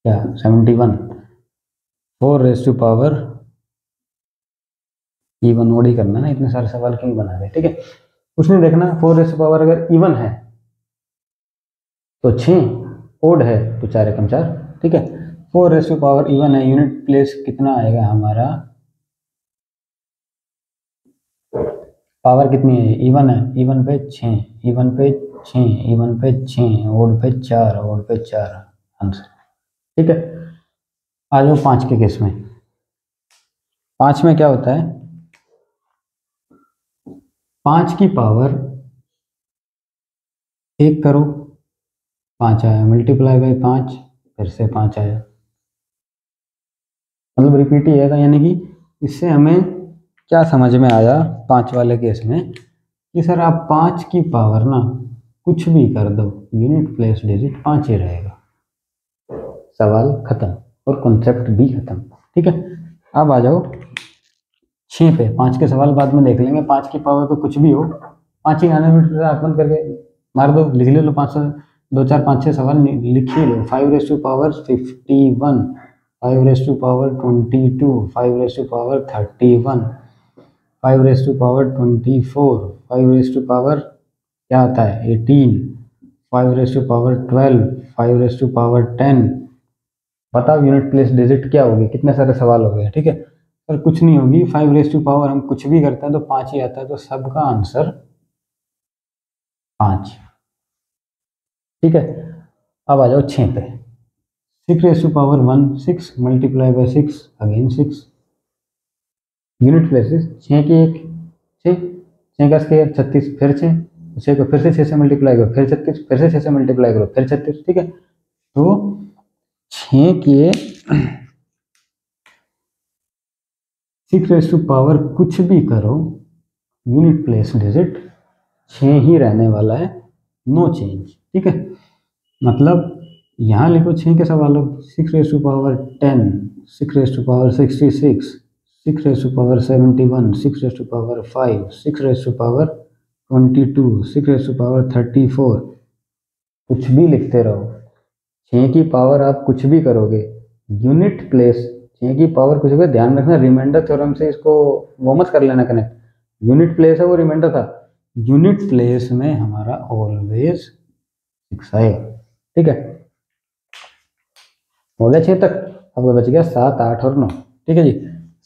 क्या 71, 4 इवन ओड ही करना ना, इतने सारे सवाल क्यों बना रहे, ठीक है। कुछ नहीं देखना, 4 अगर इवन है तो 6, ओड है तो 4 एकम 4, ठीक है। 4 इवन है, यूनिट प्लेस कितना आएगा हमारा, पावर कितनी है, इवन है, इवन पे 6, इवन पे 6, इवन पे 6, ओड पे 4, ओड पे 4 आंसर, ठीक है। आ जाओ 5 के केस में। 5 में क्या होता है, 5 की पावर 1 करो, 5 आया, मल्टीप्लाई बाय 5 फिर से 5 आया, मतलब रिपीट ही आएगा। यानी कि इससे हमें क्या समझ में आया 5 वाले केस में, कि सर आप 5 की पावर ना कुछ भी कर दो, यूनिट प्लेस डिजिट 5 ही रहेगा, सवाल खत्म और कॉन्सेप्ट भी खत्म, ठीक है। अब आ जाओ 6 पे, 5 के सवाल बाद में देख लेंगे, 5 की पावर तो कुछ भी हो, 5 ही आने में आंख बंद करके मार दो, लिख ले लो 500, 2 4 5 6 सवाल लिख ही लो। 5⁻51, 5⁻22, 5⁻31, 5⁻24, 5 क्या आता है 18, 5⁻12, 5⁻10। बताओ यूनिट प्लेस डिजिट क्या होगी, कितने सारे सवाल हो गए, ठीक है। पर कुछ नहीं होगी, 5 हम कुछ भी करते हैं तो 5 ही आता है, तो सबका आंसर 5, ठीक है। अब आ जाओ 6 पे, 6⁻1, 6 multiply by 6 again 6, unit places 6 की 1, 6 का स्क्वायर 36, फिर 6 को फिर से 6 से मल्टीप्लाई करो, फिर 36, फिर से 6 से मल्टीप्लाई करो, फिर 36, ठीक है। तो 6 के 6 कुछ भी करो, यूनिट प्लेस डिजिट 6 ही रहने वाला है, नो चेंज, ठीक है। मतलब यहाँ लिखो 6 के सवालों, 6⁻10, 6⁻66, 6⁻71, 6⁻5, 6⁻22, 6⁻34, कुछ भी लिखते रहो। 6 की पावर आप कुछ भी करोगे, यूनिट प्लेस 6 की पावर कुछ भी, ध्यान रखना रिमाइंडर थ्योरम से इसको वो मत कर लेना कनेक्ट, यूनिट प्लेस है वो रिमाइंडर था, यूनिट प्लेस में हमारा ऑलवेज 6 आएगा, ठीक है। हो गया 6 तक, अब बच गया 7, 8 और 9, ठीक है जी।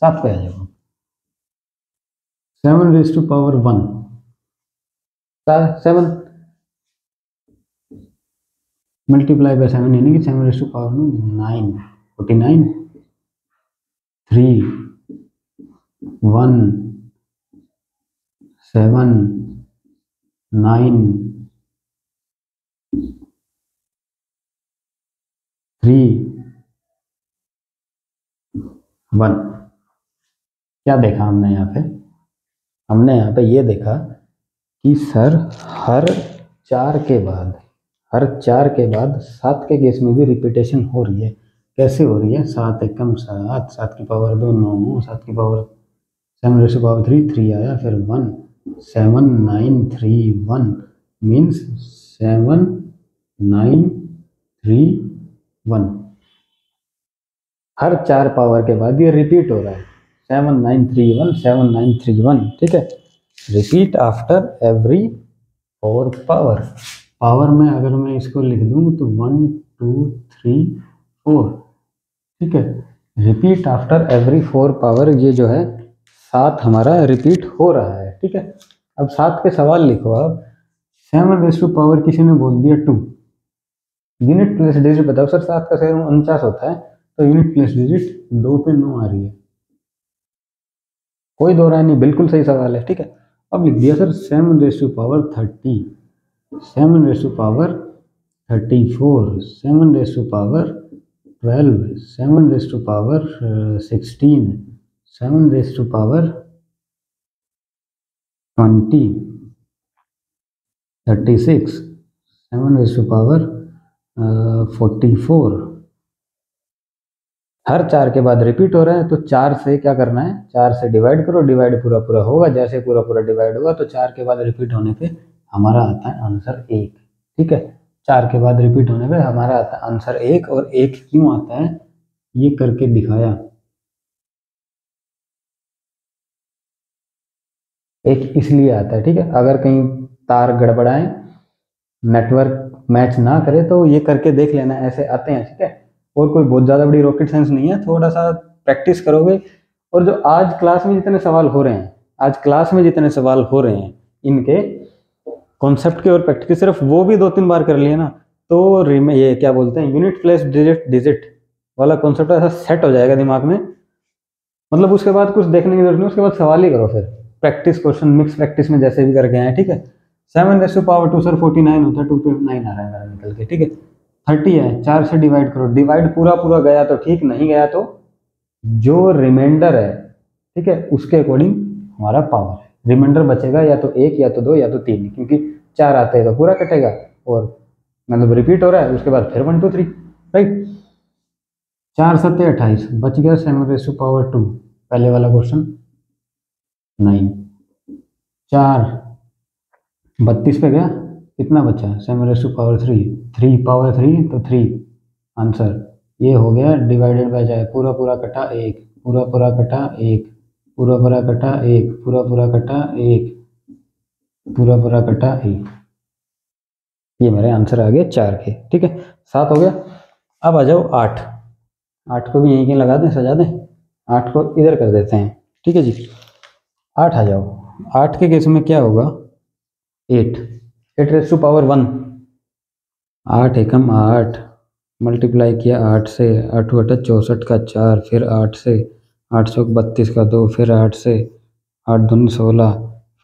7 पे आ जाओ, 7⁻1, 7 मल्टीप्लाई बाय 7 यानी कि 7⁻9, 49, 3, 1, 7, 9, 3, 1। क्या देखा हमने यहाँ पे, हमने यहाँ पे ये देखा कि सर हर 4 के बाद, हर 4 के बाद 7 के केस में भी रिपीटेशन हो रही है। कैसे हो रही है, 7 एकम 7, 7 की पावर 2 9, 7 की पावर 7⁻3 3 आया, फिर 1, 7 9 3 1 मीन्स 7 9 3 1, हर 4 पावर के बाद ये रिपीट हो रहा है, 7 9 3 1, 7 9 3 1, ठीक है। Repeat after every 4 power, power में अगर मैं इसको लिख दूं तो 1 2 3 4, ठीक है। रिपीट आफ्टर एवरी 4 पावर, ये जो है 7 हमारा रिपीट हो रहा है, ठीक है। अब 7 के सवाल लिखो आप, 7 किसी ने बोल दिया 2, यूनिट प्लेस डिजिट बताओ सर, 7 का 49 होता है, तो यूनिट प्लेस डिजिट 2 पे 9 आ रही है, कोई दो राय नहीं, बिल्कुल सही सवाल है, ठीक है। अब लिख दिया सर 7⁻30, 7⁻34, 7⁻12, 7⁻16, 7⁻20, 36, 7⁻44, हर 4 के बाद रिपीट हो रहा है, तो 4 से क्या करना है, 4 से डिवाइड करो, डिवाइड पूरा पूरा होगा, जैसे पूरा पूरा डिवाइड होगा तो 4 के बाद रिपीट होने पे हमारा आता है आंसर 1, ठीक है। 4 के बाद रिपीट होने पे हमारा आता है आंसर 1, और 1 क्यों आता है ये करके दिखाया, 1 इसलिए आता है, ठीक है। अगर कहीं तार गड़बड़ाए, नेटवर्क मैच ना करे तो ये करके देख लेना, ऐसे आते हैं, ठीक है। और कोई बहुत ज़्यादा बड़ी रॉकेट साइंस नहीं है, थोड़ा सा प्रैक्टिस करोगे, और जो आज क्लास में जितने सवाल हो रहे हैं, आज क्लास में जितने सवाल हो रहे हैं इनके कॉन्सेप्ट के और प्रैक्टिस के, सिर्फ वो भी 2-3 बार कर लिए ना, तो ये क्या बोलते हैं, यूनिट प्लेस डिजिट वाला कॉन्सेप्ट ऐसा सेट हो जाएगा दिमाग में, मतलब उसके बाद कुछ देखने की जरूरत नहीं, उसके बाद सवाल ही करो, फिर प्रैक्टिस क्वेश्चन मिक्स प्रैक्टिस में जैसे भी करके आए, ठीक है। 7⁻2 सर 49 होता है, 2 पे 9 आ रहा है मेरा निकल के, ठीक है। 30 है, 4 से डिवाइड करो, डिवाइड पूरा पूरा गया तो ठीक, नहीं गया तो जो रिमाइंडर है, ठीक है, उसके अकॉर्डिंग हमारा पावर है, रिमाइंडर बचेगा या तो 1 या तो 2 या तो 3, क्योंकि 4 आते हैं तो पूरा कटेगा, और मतलब रिपीट हो रहा है, उसके बाद फिर 1 2 3, राइट। 4 7 28, बच गया 7⁻2, पहले वाला क्वेश्चन, 9, 4 32 पे गया, कितना बचा 7⁻3, 3 पावर 3 तो 3 आंसर। ये हो गया डिवाइडेड बाय जाए, पूरा पूरा कटा 1, पूरा पूरा कटा 1, पूरा पूरा कटा 1, पूरा पूरा कटा 1, पूरा पूरा कटा 1। ये मेरे आंसर आ गए 4 के। ठीक है, 7 हो गया। अब आ जाओ 8, 8 को भी यहीं कहीं लगा दें, सजा दें, 8 को इधर कर देते हैं। ठीक है जी, 8 आ जाओ। 8 के केस में क्या होगा, 8, 8⁻1, 8 एकम 8 मल्टीप्लाई किया 8 से, 8 बटा 64 का 4, फिर 8 से 832 का 2, फिर 8 से 8 दूनी 16,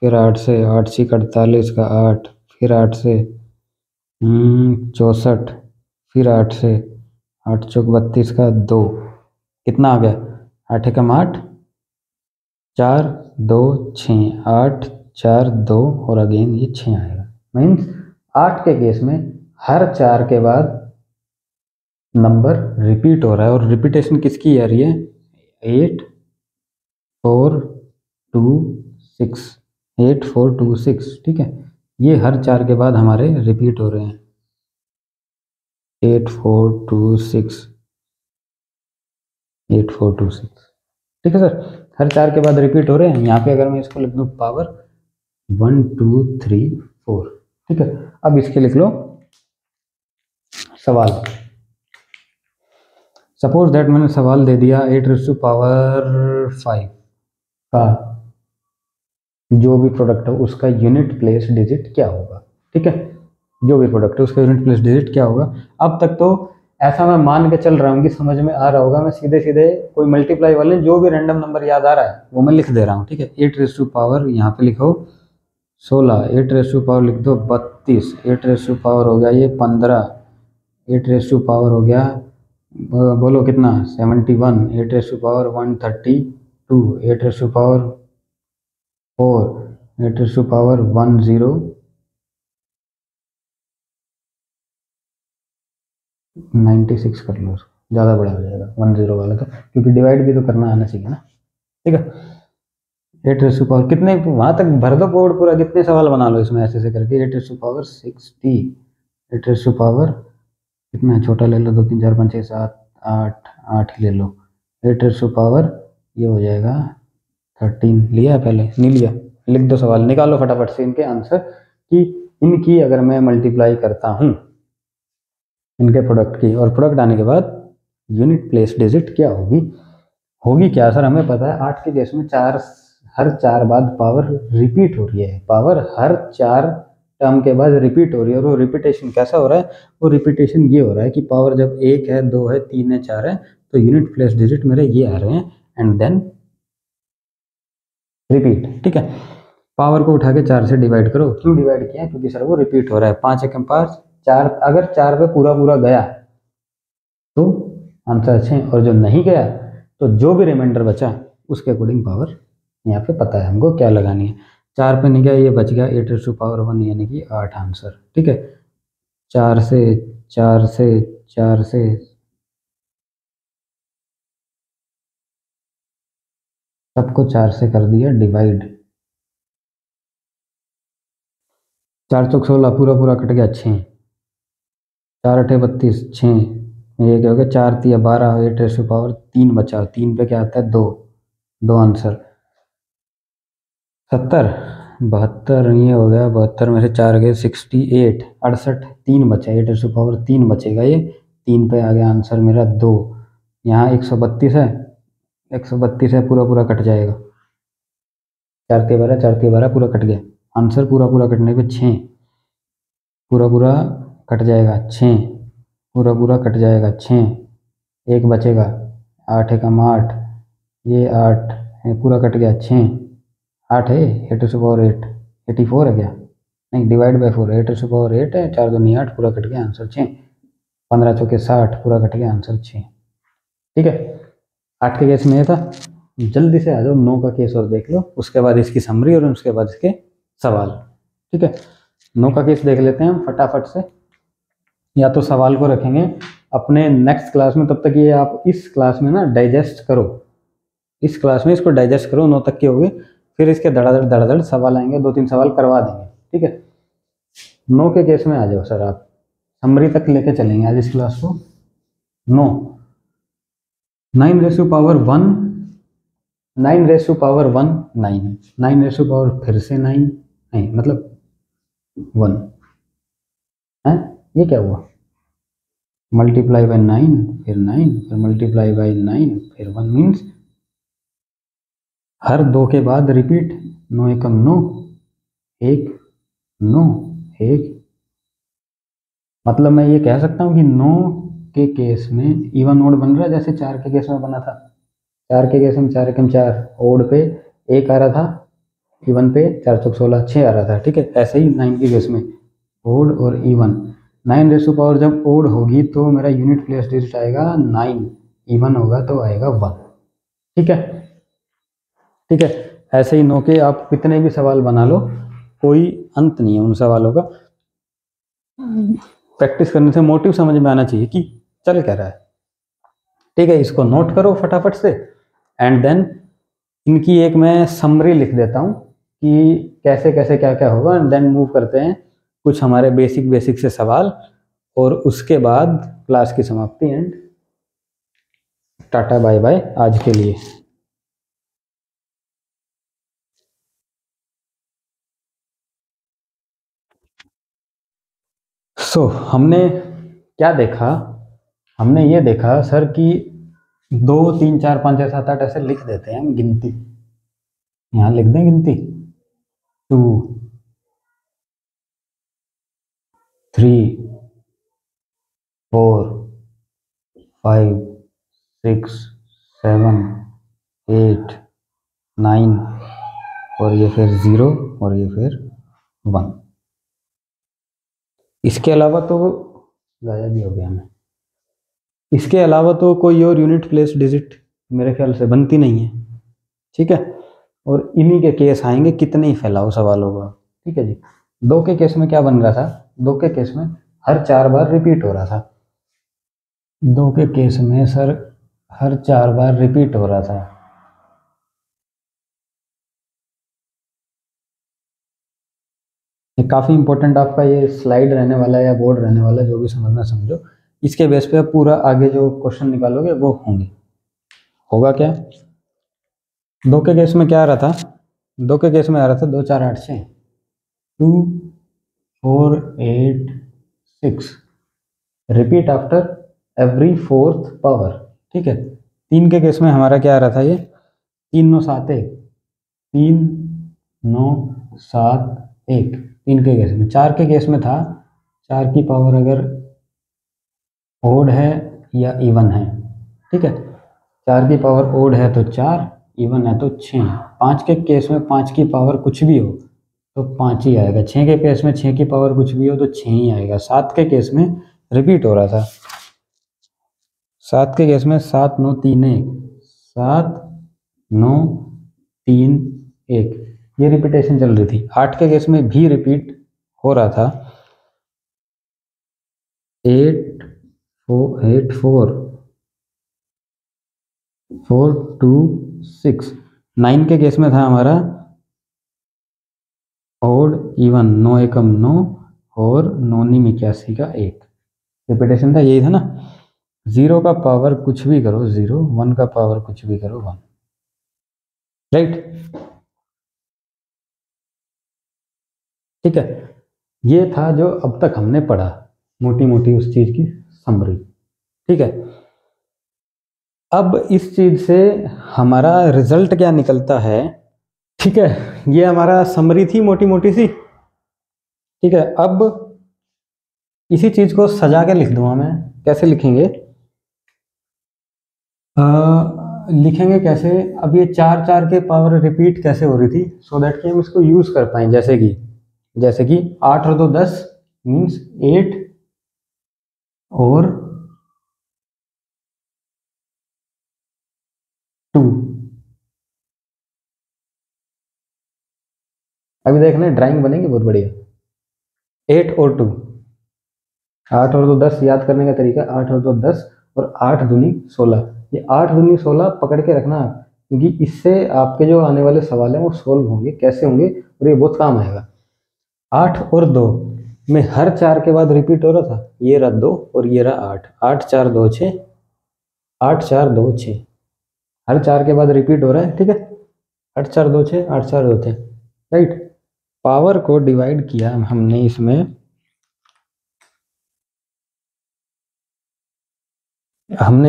फिर 8 से 8 छीक 48 का 8, फिर 8 से 64, फिर 8 से 8 चौक 32 का 2, कितना आ गया 8 एकम 8, 4 2 6, 8 4 2 और अगेन ये 6 आएगा। मीन्स 8 के केस में हर 4 के बाद नंबर रिपीट हो रहा है, और रिपीटेशन किसकी आ रही है, 8 4 2 6, 8 4 2 6। ठीक है, ये हर 4 के बाद हमारे रिपीट हो रहे हैं, 8 4 2 6, 8 4 2 6। ठीक है सर, हर 4 के बाद रिपीट हो रहे हैं। यहाँ पे अगर मैं इसको लिख दूँ पावर 1 2 3 4। ठीक है, अब इसके लिख लो सवाल। सपोज दैट मैंने सवाल दे दिया 8⁻5 का जो भी प्रोडक्ट है उसका यूनिट प्लेस डिजिट क्या होगा। ठीक है, जो भी प्रोडक्ट है उसका यूनिट प्लेस डिजिट क्या होगा। अब तक तो ऐसा मैं मान के चल रहा हूँ कि समझ में आ रहा होगा, मैं सीधे सीधे कोई मल्टीप्लाई वाले जो भी रैंडम नंबर याद आ रहा है वो मैं लिख दे रहा हूँ। ठीक है, 8 यहाँ पे लिखो 16, 8 लिख दो 32, 8 हो गया ये 15, 8 हो गया बोलो कितना 71, 8 132, 8 4, 8 96 कर लो उसको, ज़्यादा बड़ा हो जाएगा 10 वाला तो, क्योंकि डिवाइड भी तो करना आना चाहिए ना। ठीक है, 8 कितने वहाँ तक भर दो कोड पूरा, कितने सवाल बना लो इसमें ऐसे ऐसे करके। 8 60, 8 कितना है, छोटा ले लो, 2 3 4 5 6 7 8, 8 ले लो। 8 ये हो जाएगा 13, लिया पहले नहीं लिया, लिख दो सवाल, निकालो फटाफट से इनके आंसर कि इनकी अगर मैं मल्टीप्लाई करता हूँ इनके प्रोडक्ट की, और प्रोडक्ट आने के बाद यूनिट प्लेस डिजिट क्या होगी। होगी क्या सर, हमें पता है 8 के केस में हर 4 बाद पावर रिपीट हो रही है, पावर हर 4 टर्म के बाद रिपीट हो रही है। और वो रिपीटेशन कैसा हो रहा है, वो रिपीटेशन ये हो रहा है कि पावर जब 1 है 2 है 3 है 4 है तो यूनिट प्लेस डिजिट मेरे ये आ रहे हैं एंड देन रिपीट। ठीक है, पावर को उठा के 4 से डिवाइड करो। क्यों डिवाइड किया, क्योंकि सर वो रिपीट हो रहा है। 5 एकम 5, 4 अगर 4 पे पूरा पूरा गया तो आंसर अच्छे, और जो नहीं गया तो जो भी रिमाइंडर बचा उसके अकॉर्डिंग पावर यहाँ पे पता है हमको क्या लगानी है। 4 पे नहीं गया, ये बच गया 8⁻1 यानी कि 8 आंसर। ठीक है, 4 से 4 से 4 से सबको 4 से कर दिया डिवाइड, 4 चौक 16, पूरा पूरा कट गया 6, 4 8 32, 6, ये क्या हो गया 4 3 12, 8⁻3 बचा, 3 पे क्या आता है 2, 2 आंसर 70, 72 ये हो गया 72 में से 4 गए 68, 68, 3 बचा, 8⁻3 बचेगा, ये 3 पे आ गया आंसर मेरा 2। यहाँ 132 है, 132 है पूरा पूरा कट जाएगा, 4 3 12, 4 3 12 पूरा कट गया, आंसर पूरा पूरा कटने पे 6, पूरा पूरा कट जाएगा 6, पूरा पूरा कट जाएगा 6, एक बचेगा 8 एकम 8, ये 8 ये पूरा कट गया 6, 8 है 8⁸, 84 है क्या, नहीं डिवाइड बाय 4, 8⁸8 है, 4 2 8 पूरा कट गया आंसर 6, 15 चौके 60 पूरा कट गया आंसर 6। ठीक है, 8 के केस में ये था। जल्दी से आ जाओ 9 का केस और देख लो, उसके बाद इसकी समरी और उसके बाद इसके सवाल। ठीक है, 9 का केस देख लेते हैं हम फटाफट से, या तो सवाल को रखेंगे अपने नेक्स्ट क्लास में, तब तक ये आप इस क्लास में ना डाइजेस्ट करो, इस क्लास में इसको डाइजेस्ट करो, 9 तक के हो गए, फिर इसके धड़ाधड़ सवाल आएंगे, 2-3 सवाल करवा देंगे, ठीक है। नो के केस में आ जाओ सर, आप समरी तक लेके चलेंगे आज इस क्लास को। नो 9^1, 9^1 9 है, 9 फिर से 9 नहीं, मतलब 1 है। ये क्या हुआ, मल्टीप्लाई बाय 9 फिर 9 फिर मल्टीप्लाई बाय 9 फिर 1 मीन्स हर 2 के बाद रिपीट। 9 एकम 9, 1 9 1, मतलब मैं ये कह सकता हूँ कि 9 के केस में इवन ओड बन रहा है जैसे 4 के केस में बना था। 4 के केस में 4 एकम 4, ओड पे 1 आ रहा था, इवन पे 4 चौक 16 6 आ रहा था, ठीक है। ऐसे ही 9 के केस में ओड और इवन। 9 जब ओड होगी तो मेरा यूनिट प्लेस डिजिट आएगा 9, इवन होगा तो आएगा 1, ठीक है। ठीक है, ऐसे ही 9 के आप कितने भी सवाल बना लो, कोई अंत नहीं है उन सवालों का। प्रैक्टिस करने से मोटिव समझ में आना चाहिए कि चल क्या रहा है, ठीक है। इसको नोट करो फटाफट से, एंड देन इनकी एक मैं समरी लिख देता हूँ कि कैसे कैसे क्या क्या होगा, एंड देन मूव करते हैं कुछ हमारे बेसिक से सवाल, और उसके बाद क्लास की समाप्ति एंड टाटा बाय बाय आज के लिए। सो हमने क्या देखा, हमने ये देखा सर कि 2 3 4 5 6 7 8 ऐसे लिख देते हैं हम गिनती, यहाँ लिख दें गिनती 2 3 4 5 6 7 8 9 और ये फिर 0 और ये फिर 1। इसके अलावा तो गायब ही हो गया मैं, इसके अलावा तो कोई और यूनिट प्लेस डिजिट मेरे ख्याल से बनती नहीं है, ठीक है। और इन्हीं के केस आएंगे, कितने ही फैलाओ सवाल होगा, ठीक है जी। 2 के केस में क्या बन रहा था, 2 के केस में हर 4 बार रिपीट हो रहा था। 2 के केस में सर हर 4 बार रिपीट हो रहा था। ये काफ़ी इंपॉर्टेंट आपका ये स्लाइड रहने वाला है या बोर्ड रहने वाला है, जो भी समझना समझो। इसके बेस पे आप पूरा आगे जो क्वेश्चन निकालोगे वो होंगे। होगा क्या, 2 के केस में क्या आ रहा था, 2 के केस में आ रहा था 2 4 8 6 2 4 8 6 repeat after every 4th power, ठीक है। 3 के केस में हमारा क्या आ रहा था, ये 3 9 7 1 3 9 7 1 3 के केस में। 4 के केस में था 4 की पावर अगर ओड है या इवन है, ठीक है। 4 की पावर ओड है तो 4, इवन है तो 6। 5 के केस में 5 की पावर कुछ भी हो तो 5 ही आएगा। 6 के केस में 6 की पावर कुछ भी हो तो 6 ही आएगा। 7 के केस में रिपीट हो रहा था, 7 के केस में 7 9 3 1 7 9 3 1 ये रिपीटेशन चल रही थी। 8 के केस में भी रिपीट हो रहा था, 8 4 4 2 6। 9 के केस में था हमारा ओड इवन 9 एकम 9 और 9 नी 81 का 1 रिपीटेशन था, यही था ना। 0 का पावर कुछ भी करो 0, 1 का पावर कुछ भी करो 1, राइट, ठीक है। ये था जो अब तक हमने पढ़ा, मोटी मोटी उस चीज की समरी, ठीक है। अब इस चीज से हमारा रिजल्ट क्या निकलता है, ठीक है। ये हमारा समरी थी मोटी मोटी सी, ठीक है। अब इसी चीज को सजा के लिख दूंगा मैं। कैसे लिखेंगे, लिखेंगे कैसे, अब ये 4 4 के पावर रिपीट कैसे हो रही थी, सो दैट कि हम इसको यूज कर पाए। जैसे कि 8 और 2 10 मीन्स 8 और 2। अभी देखना ड्राइंग बनेगी बहुत बढ़िया। 8 और 2, 8 और 2 10 याद करने का तरीका, 8 और 2 10 और 8 दूनी 16। ये 8 दूनी 16 पकड़ के रखना, क्योंकि इससे आपके जो आने वाले सवाल हैं वो सोल्व होंगे, कैसे होंगे, और ये बहुत काम आएगा। 8 और 2 में हर 4 के बाद रिपीट हो रहा था, ये रहा 2 और ये रहा 8, 8 4 2 6, 8 4 2 6, हर 4 के बाद रिपीट हो रहा है, ठीक है। 8 4 2 6, 8 4 2 6, राइट। पावर को डिवाइड किया हमने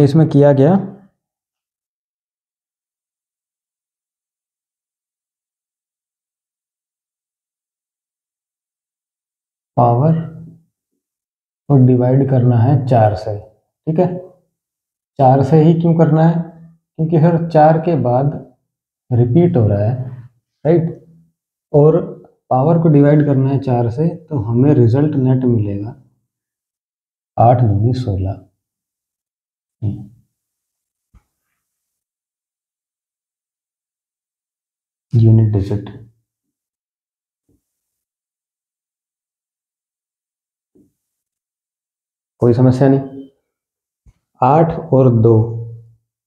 इसमें किया क्या, पावर को डिवाइड करना है 4 से, ठीक है। 4 से ही क्यों करना है, क्योंकि हर 4 के बाद रिपीट हो रहा है, राइट। और पावर को डिवाइड करना है 4 से, तो हमें रिजल्ट नेट मिलेगा 8 दूनी 16। Unit digit. कोई समस्या नहीं। 8 और 2,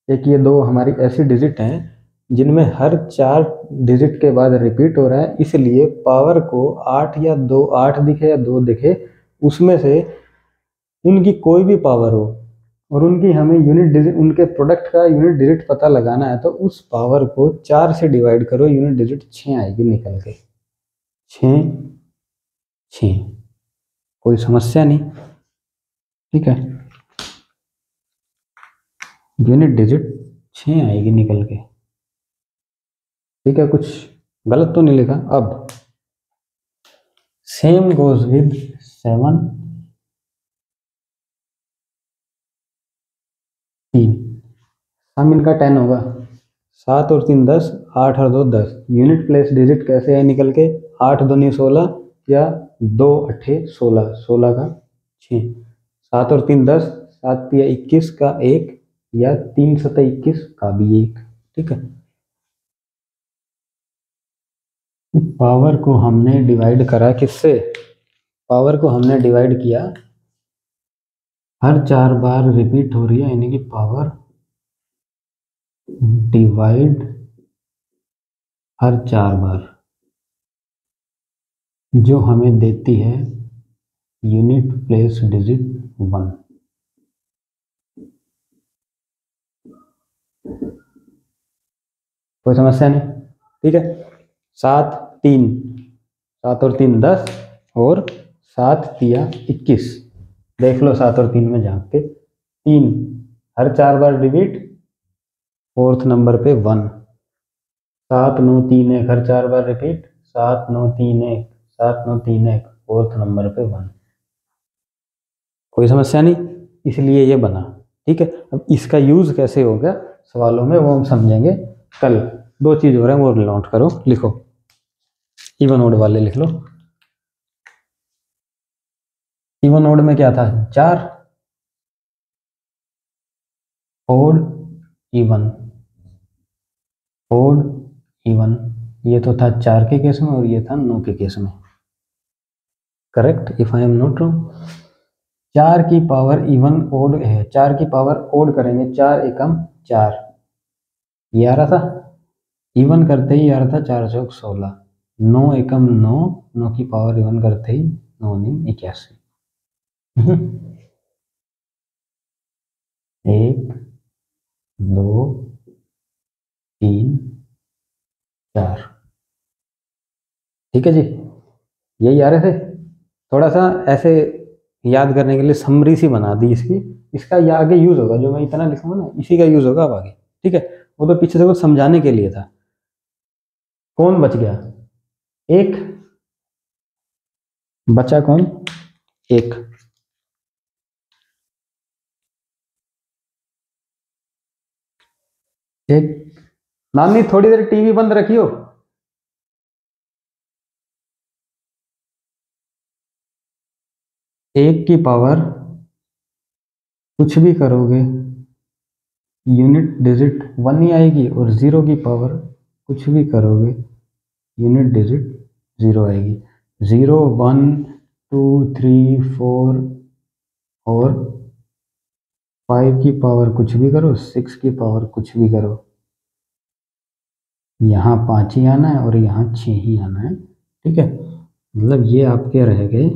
एक ये 2 हमारी ऐसी डिजिट हैं जिनमें हर 4 डिजिट के बाद रिपीट हो रहा है, इसलिए पावर को 8 या 2, 8 दिखे या 2 दिखे, उसमें से उनकी कोई भी पावर हो और उनकी हमें यूनिट डिजिट, उनके प्रोडक्ट का यूनिट डिजिट पता लगाना है, तो उस पावर को 4 से डिवाइड करो, यूनिट डिजिट 6 आएगी निकल के, 6 6। कोई समस्या नहीं, ठीक है। यूनिट डिजिट 6 आएगी निकल के, ठीक है। कुछ गलत तो नहीं लिखा। अब सेम गोज विद 7 3, हम इनका 10 होगा, 7 और 3 10, 8 और 2 10, यूनिट प्लेस डिजिट कैसे है निकल के, 8 दूनी 16 या 2 अट्ठे 16, 16 का 6, 7 और 3 10, 7 या 21 का 1 या 3 7 21 का भी 1, ठीक है। पावर को हमने डिवाइड करा किससे, पावर को हमने डिवाइड किया, हर 4 बार रिपीट हो रही है, यानी कि पावर डिवाइड हर 4 बार, जो हमें देती है यूनिट प्लेस डिजिट 1। कोई समस्या नहीं, ठीक है। 7 3, 7 और 3 10 और 7 तिया 21, देख लो 7 और 3 में झांक के, 3 हर 4 बार रिपीट, फोर्थ नंबर पे 1, 7 9 3 1 हर 4 बार रिपीट, 7 9 3 1, 7 9 3 1 फोर्थ नंबर पे 1। कोई समस्या नहीं, इसलिए ये बना, ठीक है। अब इसका यूज कैसे होगा सवालों में वो हम समझेंगे कल। 2 चीज हो रहे हैं वो नोट करो, लिखो, इवन ओड वाले लिख लो। इवन ओड में क्या था, 4, ओड इवन, ओड इवन, ये तो था 4 के केस में और ये था 9 के केस में, correct if I am not wrong. 4 की पावर इवन ओड है, 4 की पावर ओड करेंगे, 4 एकम 4, ये आ रहा था, इवन करते ही आ रहा था 4 चौक 16, 9 एकम 9, 9 की पावर इवन करते ही 9 9 81। 1 2 3 4, ठीक है जी, यही आ रहे थे। थोड़ा सा ऐसे याद करने के लिए समरी सी बना दी इसकी, इसका ये आगे यूज होगा, जो मैं इतना लिखूंगा ना इसी का यूज होगा अब आगे, ठीक है। वो तो पीछे से कुछ समझाने के लिए था। कौन बच गया, एक बचा, कौन, एक, एक। नानी थोड़ी देर टीवी बंद रखियो। एक की पावर कुछ भी करोगे यूनिट डिजिट 1 ही आएगी, और 0 की पावर कुछ भी करोगे यूनिट डिजिट 0 आएगी। 0 1 2 3 4 और 5 की पावर कुछ भी करो, 6 की पावर कुछ भी करो, यहाँ 5 ही आना है और यहाँ 6 ही आना है, ठीक है। मतलब ये आपके रह गए,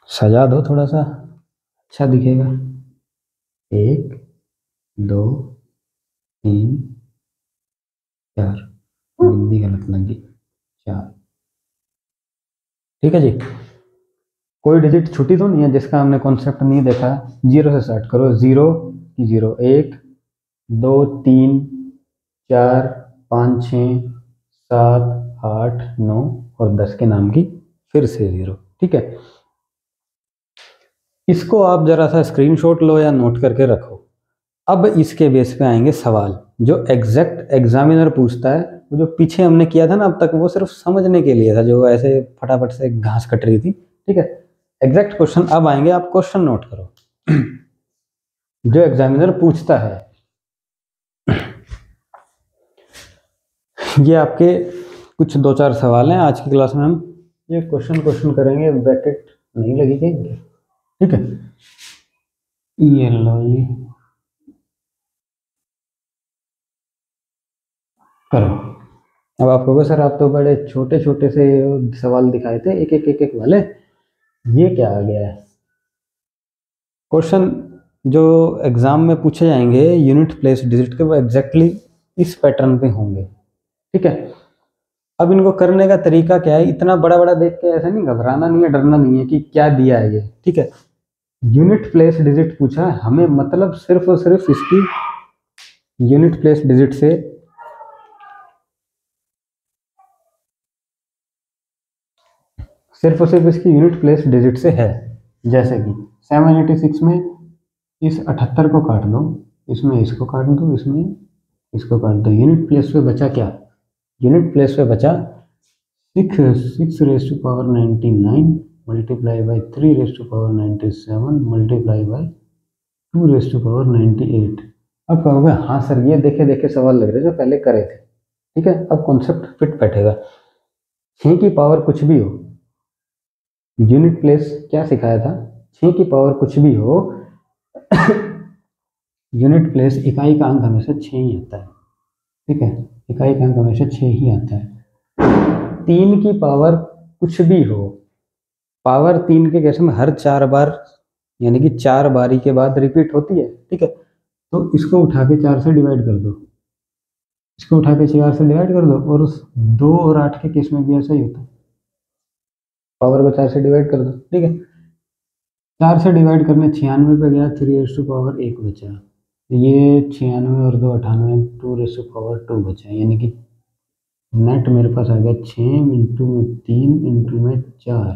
सजा दो थोड़ा सा अच्छा दिखेगा। 1 2 3 4, बिंदी गलत लगी, 4, ठीक है जी। कोई डिजिट छुट्टी तो नहीं है जिसका हमने कॉन्सेप्ट नहीं देखा। 0 से स्टार्ट करो, 0 की 0, 1 2 3 4 5 6 7 8 9 और 10 के नाम की फिर से 0, ठीक है। इसको आप जरा सा स्क्रीनशॉट लो या नोट करके रखो। अब इसके बेस पे आएंगे सवाल जो एग्जैक्ट एग्जामिनर पूछता है। वो जो पीछे हमने किया था ना अब तक, वो सिर्फ समझने के लिए था, जो ऐसे फटाफट से घास कट रही थी, ठीक है। एग्जैक्ट क्वेश्चन अब आएंगे, आप क्वेश्चन नोट करो जो एग्जामिनर पूछता है। ये आपके कुछ 2-4 सवाल हैं आज की क्लास में। हम ये क्वेश्चन करेंगे, ब्रैकेट नहीं लगेगी, ठीक है। ये लो, ये करो। अब आप कहोगे सर आप तो बड़े छोटे छोटे से सवाल दिखाए थे, एक वाले, ये क्या आ गया है। क्वेश्चन जो एग्जाम में पूछे जाएंगे यूनिट प्लेस डिजिट के, वो एग्जैक्टली इस पैटर्न पे होंगे, ठीक है। अब इनको करने का तरीका क्या है, इतना बड़ा बड़ा देख के ऐसा नहीं घबराना नहीं है, डरना नहीं है कि क्या दिया है ये, ठीक है। यूनिट प्लेस डिजिट पूछा है, हमें मतलब सिर्फ और सिर्फ इसकी यूनिट प्लेस डिजिट से सिर्फ और सिर्फ इसकी यूनिट प्लेस डिजिट से है। जैसे कि 786 में इस 78 को काट दो, इसमें इसको काट दो, इसमें इसको काट दो, यूनिट प्लेस पे बचा क्या, यूनिट प्लेस पे बचा 6 raise to power 99 multiply by 3 raise to power 97 multiply by 2 raise to power 98। अब कहोगे हाँ सर ये देखे देखे सवाल लग रहे जो पहले करे थे, ठीक है। अब कॉन्सेप्ट फिट बैठेगा। 6 की पावर कुछ भी हो, यूनिट प्लेस क्या सिखाया था, 6 की पावर कुछ भी हो यूनिट प्लेस इकाई का अंक हमेशा 6 ही आता है, ठीक है। इकाई का अंक हमेशा 6 ही आता है। 3 की पावर कुछ भी हो, पावर 3 के केस में हर 4 बार यानी कि 4 बारी के बाद रिपीट होती है, ठीक है। तो इसको उठा के 4 से डिवाइड कर दो, इसको उठा के 4 से डिवाइड कर दो, और उस 2 और 8 के केस में भी ऐसा ही होता है। पावर को 4 से डिवाइड कर दो, ठीक है। 4 से डिवाइड करने 96 पे गया, 3 रेज़ टू पावर 1 बचा। ये 96 और 2 98, 2 रेज़ टू पावर 2 बचा, यानी कि नेट मेरे पास आ गया 6 इंटू में 3 इंटू में 4,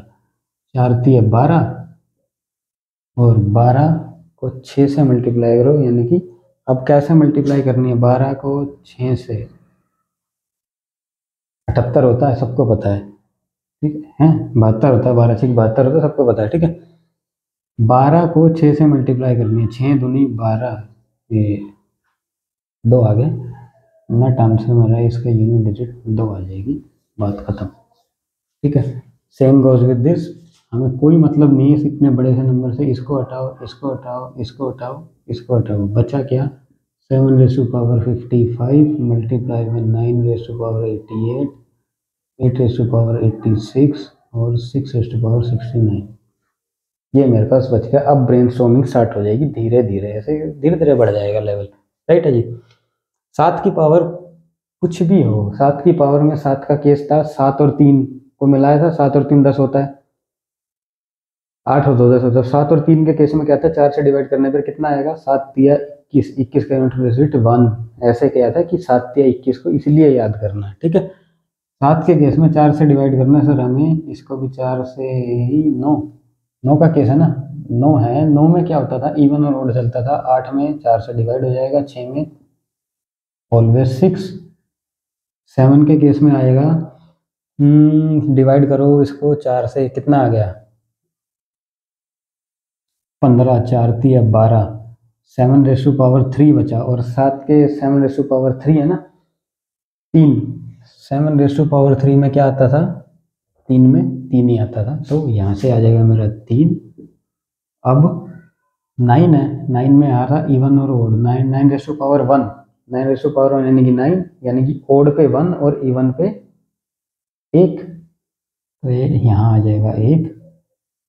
4 3 12, और 12 को 6 से मल्टीप्लाई करो, यानी कि अब कैसे मल्टीप्लाई करनी है, 12 को 6 से 78 होता है, सबको पता है, ठीक है। 72 होता है, 12 6 72 होता है, सबको पता है, ठीक है। 12 को 6 से मल्टीप्लाई करनी है, 6 दूनी 12, ये 2 आ गए। नेट आंसर मेरा इसका यूनिट डिजिट 2 आ जाएगी, बात खत्म, ठीक है। सेम गोज विद दिस, हमें कोई मतलब नहीं है इतने बड़े से नंबर से, इसको हटाओ, इसको हटाओ, इसको हटाओ, इसको हटाओ, बचा क्या, 7 रेज़ टू पावर 55 मल्टीप्लाई में 9 raise to power 88, 8 raise to power 86 और 6 रेज़ टू पावर 69। ये मेरे पास बच गया। अब ब्रेनस्टॉर्मिंग स्टार्ट हो जाएगी धीरे धीरे, ऐसे धीरे धीरे बढ़ जाएगा लेवल, राइट है जी। 7 की पावर कुछ भी हो, 7 की पावर में 7 का केस था, 7 और 3 को मिलाया था, 7 और 3 10 होता है, 8 और 2 10 होता है। 7 और 3 के केस में क्या था, 4 से डिवाइड करने पर कितना आएगा, 7 तिया 21, 21 का यूनिट डिजिट 1, ऐसे क्या था कि 7 तिया 21 को इसलिए याद करना है, ठीक है। 7 के केस में 4 से डिवाइड करना है सर हमें, इसको भी 4 से ही 9 का केस है ना, 9 है, 9 में क्या होता था, इवन और ओड चलता था। 8 में 4 से डिवाइड हो जाएगा, 6 में ऑलवेज 6, 7 के केस में आएगा, डिवाइड करो इसको 4 से, कितना आ गया 15, 4 तिया 12, 7 रेज़ टू पावर 3 बचा, और 7 के 7 रेज़ टू पावर 3 है ना, 3, 7 रेज़ टू पावर 3 में क्या आता था, 3 में 3 ही आता था, तो यहाँ से आ जाएगा मेरा 3। अब 9 है, 9 में आ रहा इवन और odd, 9 raise to power 1, 9 raise to power 1 यानी कि 9, यानी कि ओड पे 1 और इवन पे 1, तो ये यहाँ आ जाएगा 1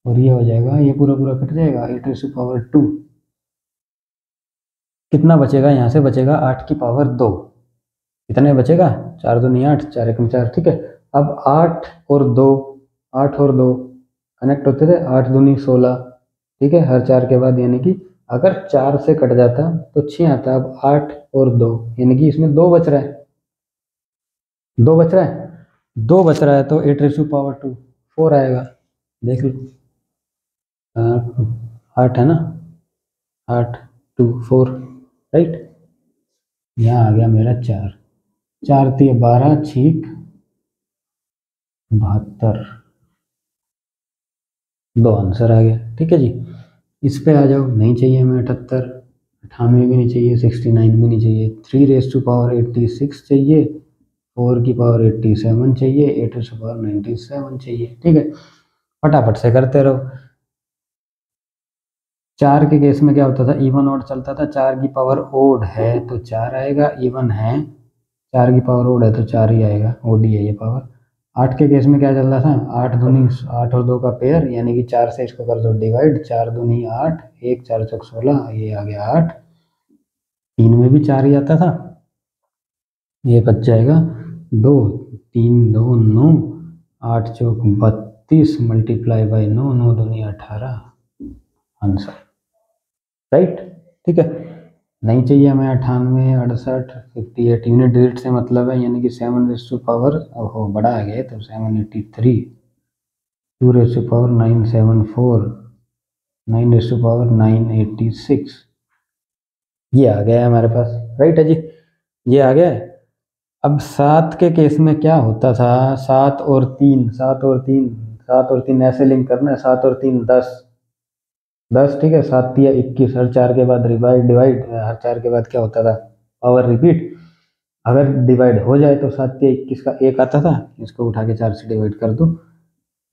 और ये हो जाएगा, ये पूरा पूरा कट जाएगा 8 रेस टू पावर 2। कितना बचेगा? यहाँ से बचेगा 8 की पावर 2। कितने बचेगा? 4 दूनी 8, 4 एकम 4, ठीक है। अब 8 और 2, 8 और 2 कनेक्ट होते थे, 8 दूनी 16, ठीक है, हर 4 के बाद, यानी कि अगर 4 से कट जाता तो 6 आता। अब 8 और 2 यानी कि इसमें 2 बच रहा है, 2 बच रहा है, 2 बच रहा है, तो 8 रेस टू पावर 2 4 आएगा। देख लो, 8 है ना, 8 2 4, राइट। यहाँ आ गया मेरा 4, 4 3 12 छीक 72, 2 आंसर आ गया, ठीक है जी। इस पे आ जाओ, नहीं चाहिए हमें 78, 98 भी नहीं चाहिए, 69 भी नहीं चाहिए, 3 रेस टू पावर 86 चाहिए, 4 की पावर 87 चाहिए, 8 रेस टू पावर 97 चाहिए, ठीक है। फटाफट से करते रहो। 4 के केस में क्या होता था? इवन ऑड चलता था, 4 की पावर ओड है तो 4 आएगा, इवन है 4 की पावर ओड है तो 4 ही आएगा, ओडी है ये पावर। 8 के केस में क्या चल रहा था? 8 दूनी 8 और 2 का पेयर, यानी कि 4 से इसको कर दो डिवाइड, 4 दूनी 8, 1 4 चौक 16, ये आ गया 8, 3 में भी 4 ही आता था, ये बच जाएगा 2, 3 2 9, 8 चौक 32 मल्टीप्लाई बाई 9, 9 दूनी 18, आंसर, राइट, ठीक है। नहीं चाहिए हमें 98 68 58, यूनिट डिजिट से मतलब है, यानी कि 7 रेस टू पावर, हो बड़ा आ गया तो 783, 2 raise to power 974, 9 raise to power 986, ये आ गया है हमारे पास, राइट है जी, ये आ गया है। अब 7 के केस में क्या होता था? 7 और 3, 7 और 3, 7 और 3 ऐसे लिंक करना है, 7 और 3 10, 10, ठीक है, 7 3 21, हर 4 के बाद डिवाइड डिवाइड, हर 4 के बाद क्या होता था? Power repeat. अगर डिवाइड हो जाए तो 7 3 21 का 1 आता था, इसको उठा के 4 से डिवाइड कर दो।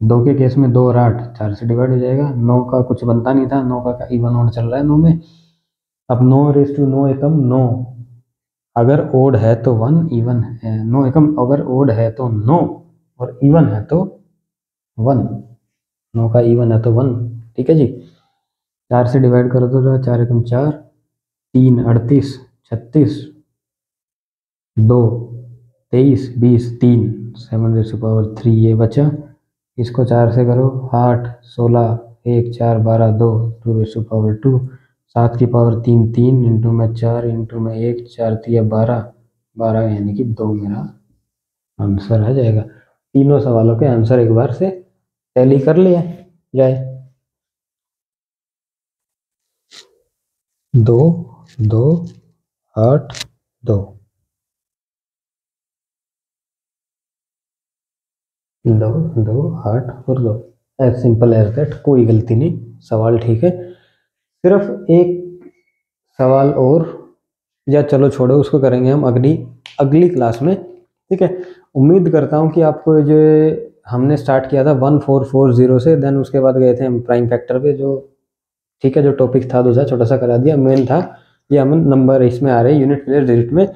2 के केस में 2 और 8 4 से डिवाइड हो जाएगा, 9 का कुछ बनता नहीं था, 9 का इवन ऑड चल रहा है 9 में। अब 9 रेस टू 9 एकम 9, अगर ओड है तो 1, इवन है 9 एकम, अगर ओड है तो 9 और इवन है तो 1, 9 का इवन है तो 1, ठीक है जी। 4 से डिवाइड करो तो 4 एकम 4, 3 38 36, 2 23 20 3, 7 रेस टू पावर 3 ये बचा, इसको 4 से करो, 8 16 1 4 12 2, 2 रेस टू पावर 2, 7 की पावर 3 3 इंटू में 4 इंटू में 1, 4 3 12, 12 यानी कि 2 मेरा आंसर आ जाएगा। तीनों सवालों के आंसर एक बार से टैली कर लिया जाए। 2 2 8 2, 2 2 8 और 2, एज सिंपल एज दैट, कोई गलती नहीं, सवाल ठीक है। सिर्फ एक सवाल और, या चलो छोड़ो, उसको करेंगे हम अगली अगली क्लास में, ठीक है। उम्मीद करता हूँ कि आपको जो हमने स्टार्ट किया था 1440 से, देन उसके बाद गए थे हम प्राइम फैक्टर पे, जो ठीक है, जो टॉपिक था दूसरा छोटा सा करा दिया, मेन था ये हम नंबर इसमें आ रहे हैं यूनिट प्लेस डिजिट में।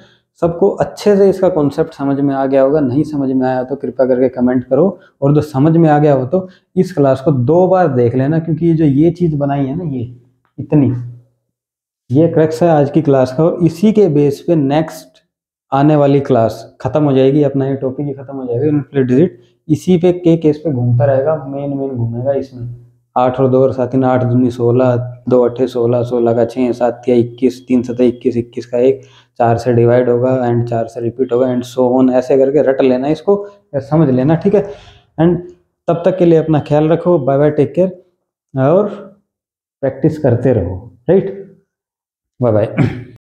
सबको अच्छे से इसका कॉन्सेप्ट समझ में आ गया होगा, नहीं समझ में आया तो कृपया करके कमेंट करो, और जो समझ में आ गया हो तो इस क्लास को 2 बार देख लेना, क्योंकि जो ये चीज़ बनाई है ना, ये इतनी, ये क्रक्स है आज की क्लास का, और इसी के बेस पे नेक्स्ट आने वाली क्लास खत्म हो जाएगी, अपना ये टॉपिक ही खत्म हो जाएगा यूनिट प्लेस डिजिट, इसी पे के केस पे घूमता रहेगा, मेन घूमेगा इसमें। 8 और 2 और 7 8 दूनी 16, 2 8 16, 16 का 6, 7 3 21, 3 7 21, 21 का 1, 4 से डिवाइड होगा एंड 4 से रिपीट होगा एंड सो ऑन, ऐसे करके रट लेना इसको, समझ लेना, ठीक है। एंड तब तक के लिए अपना ख्याल रखो, बाय बाय, टेक केयर, और प्रैक्टिस करते रहो, राइट, बाय बाय।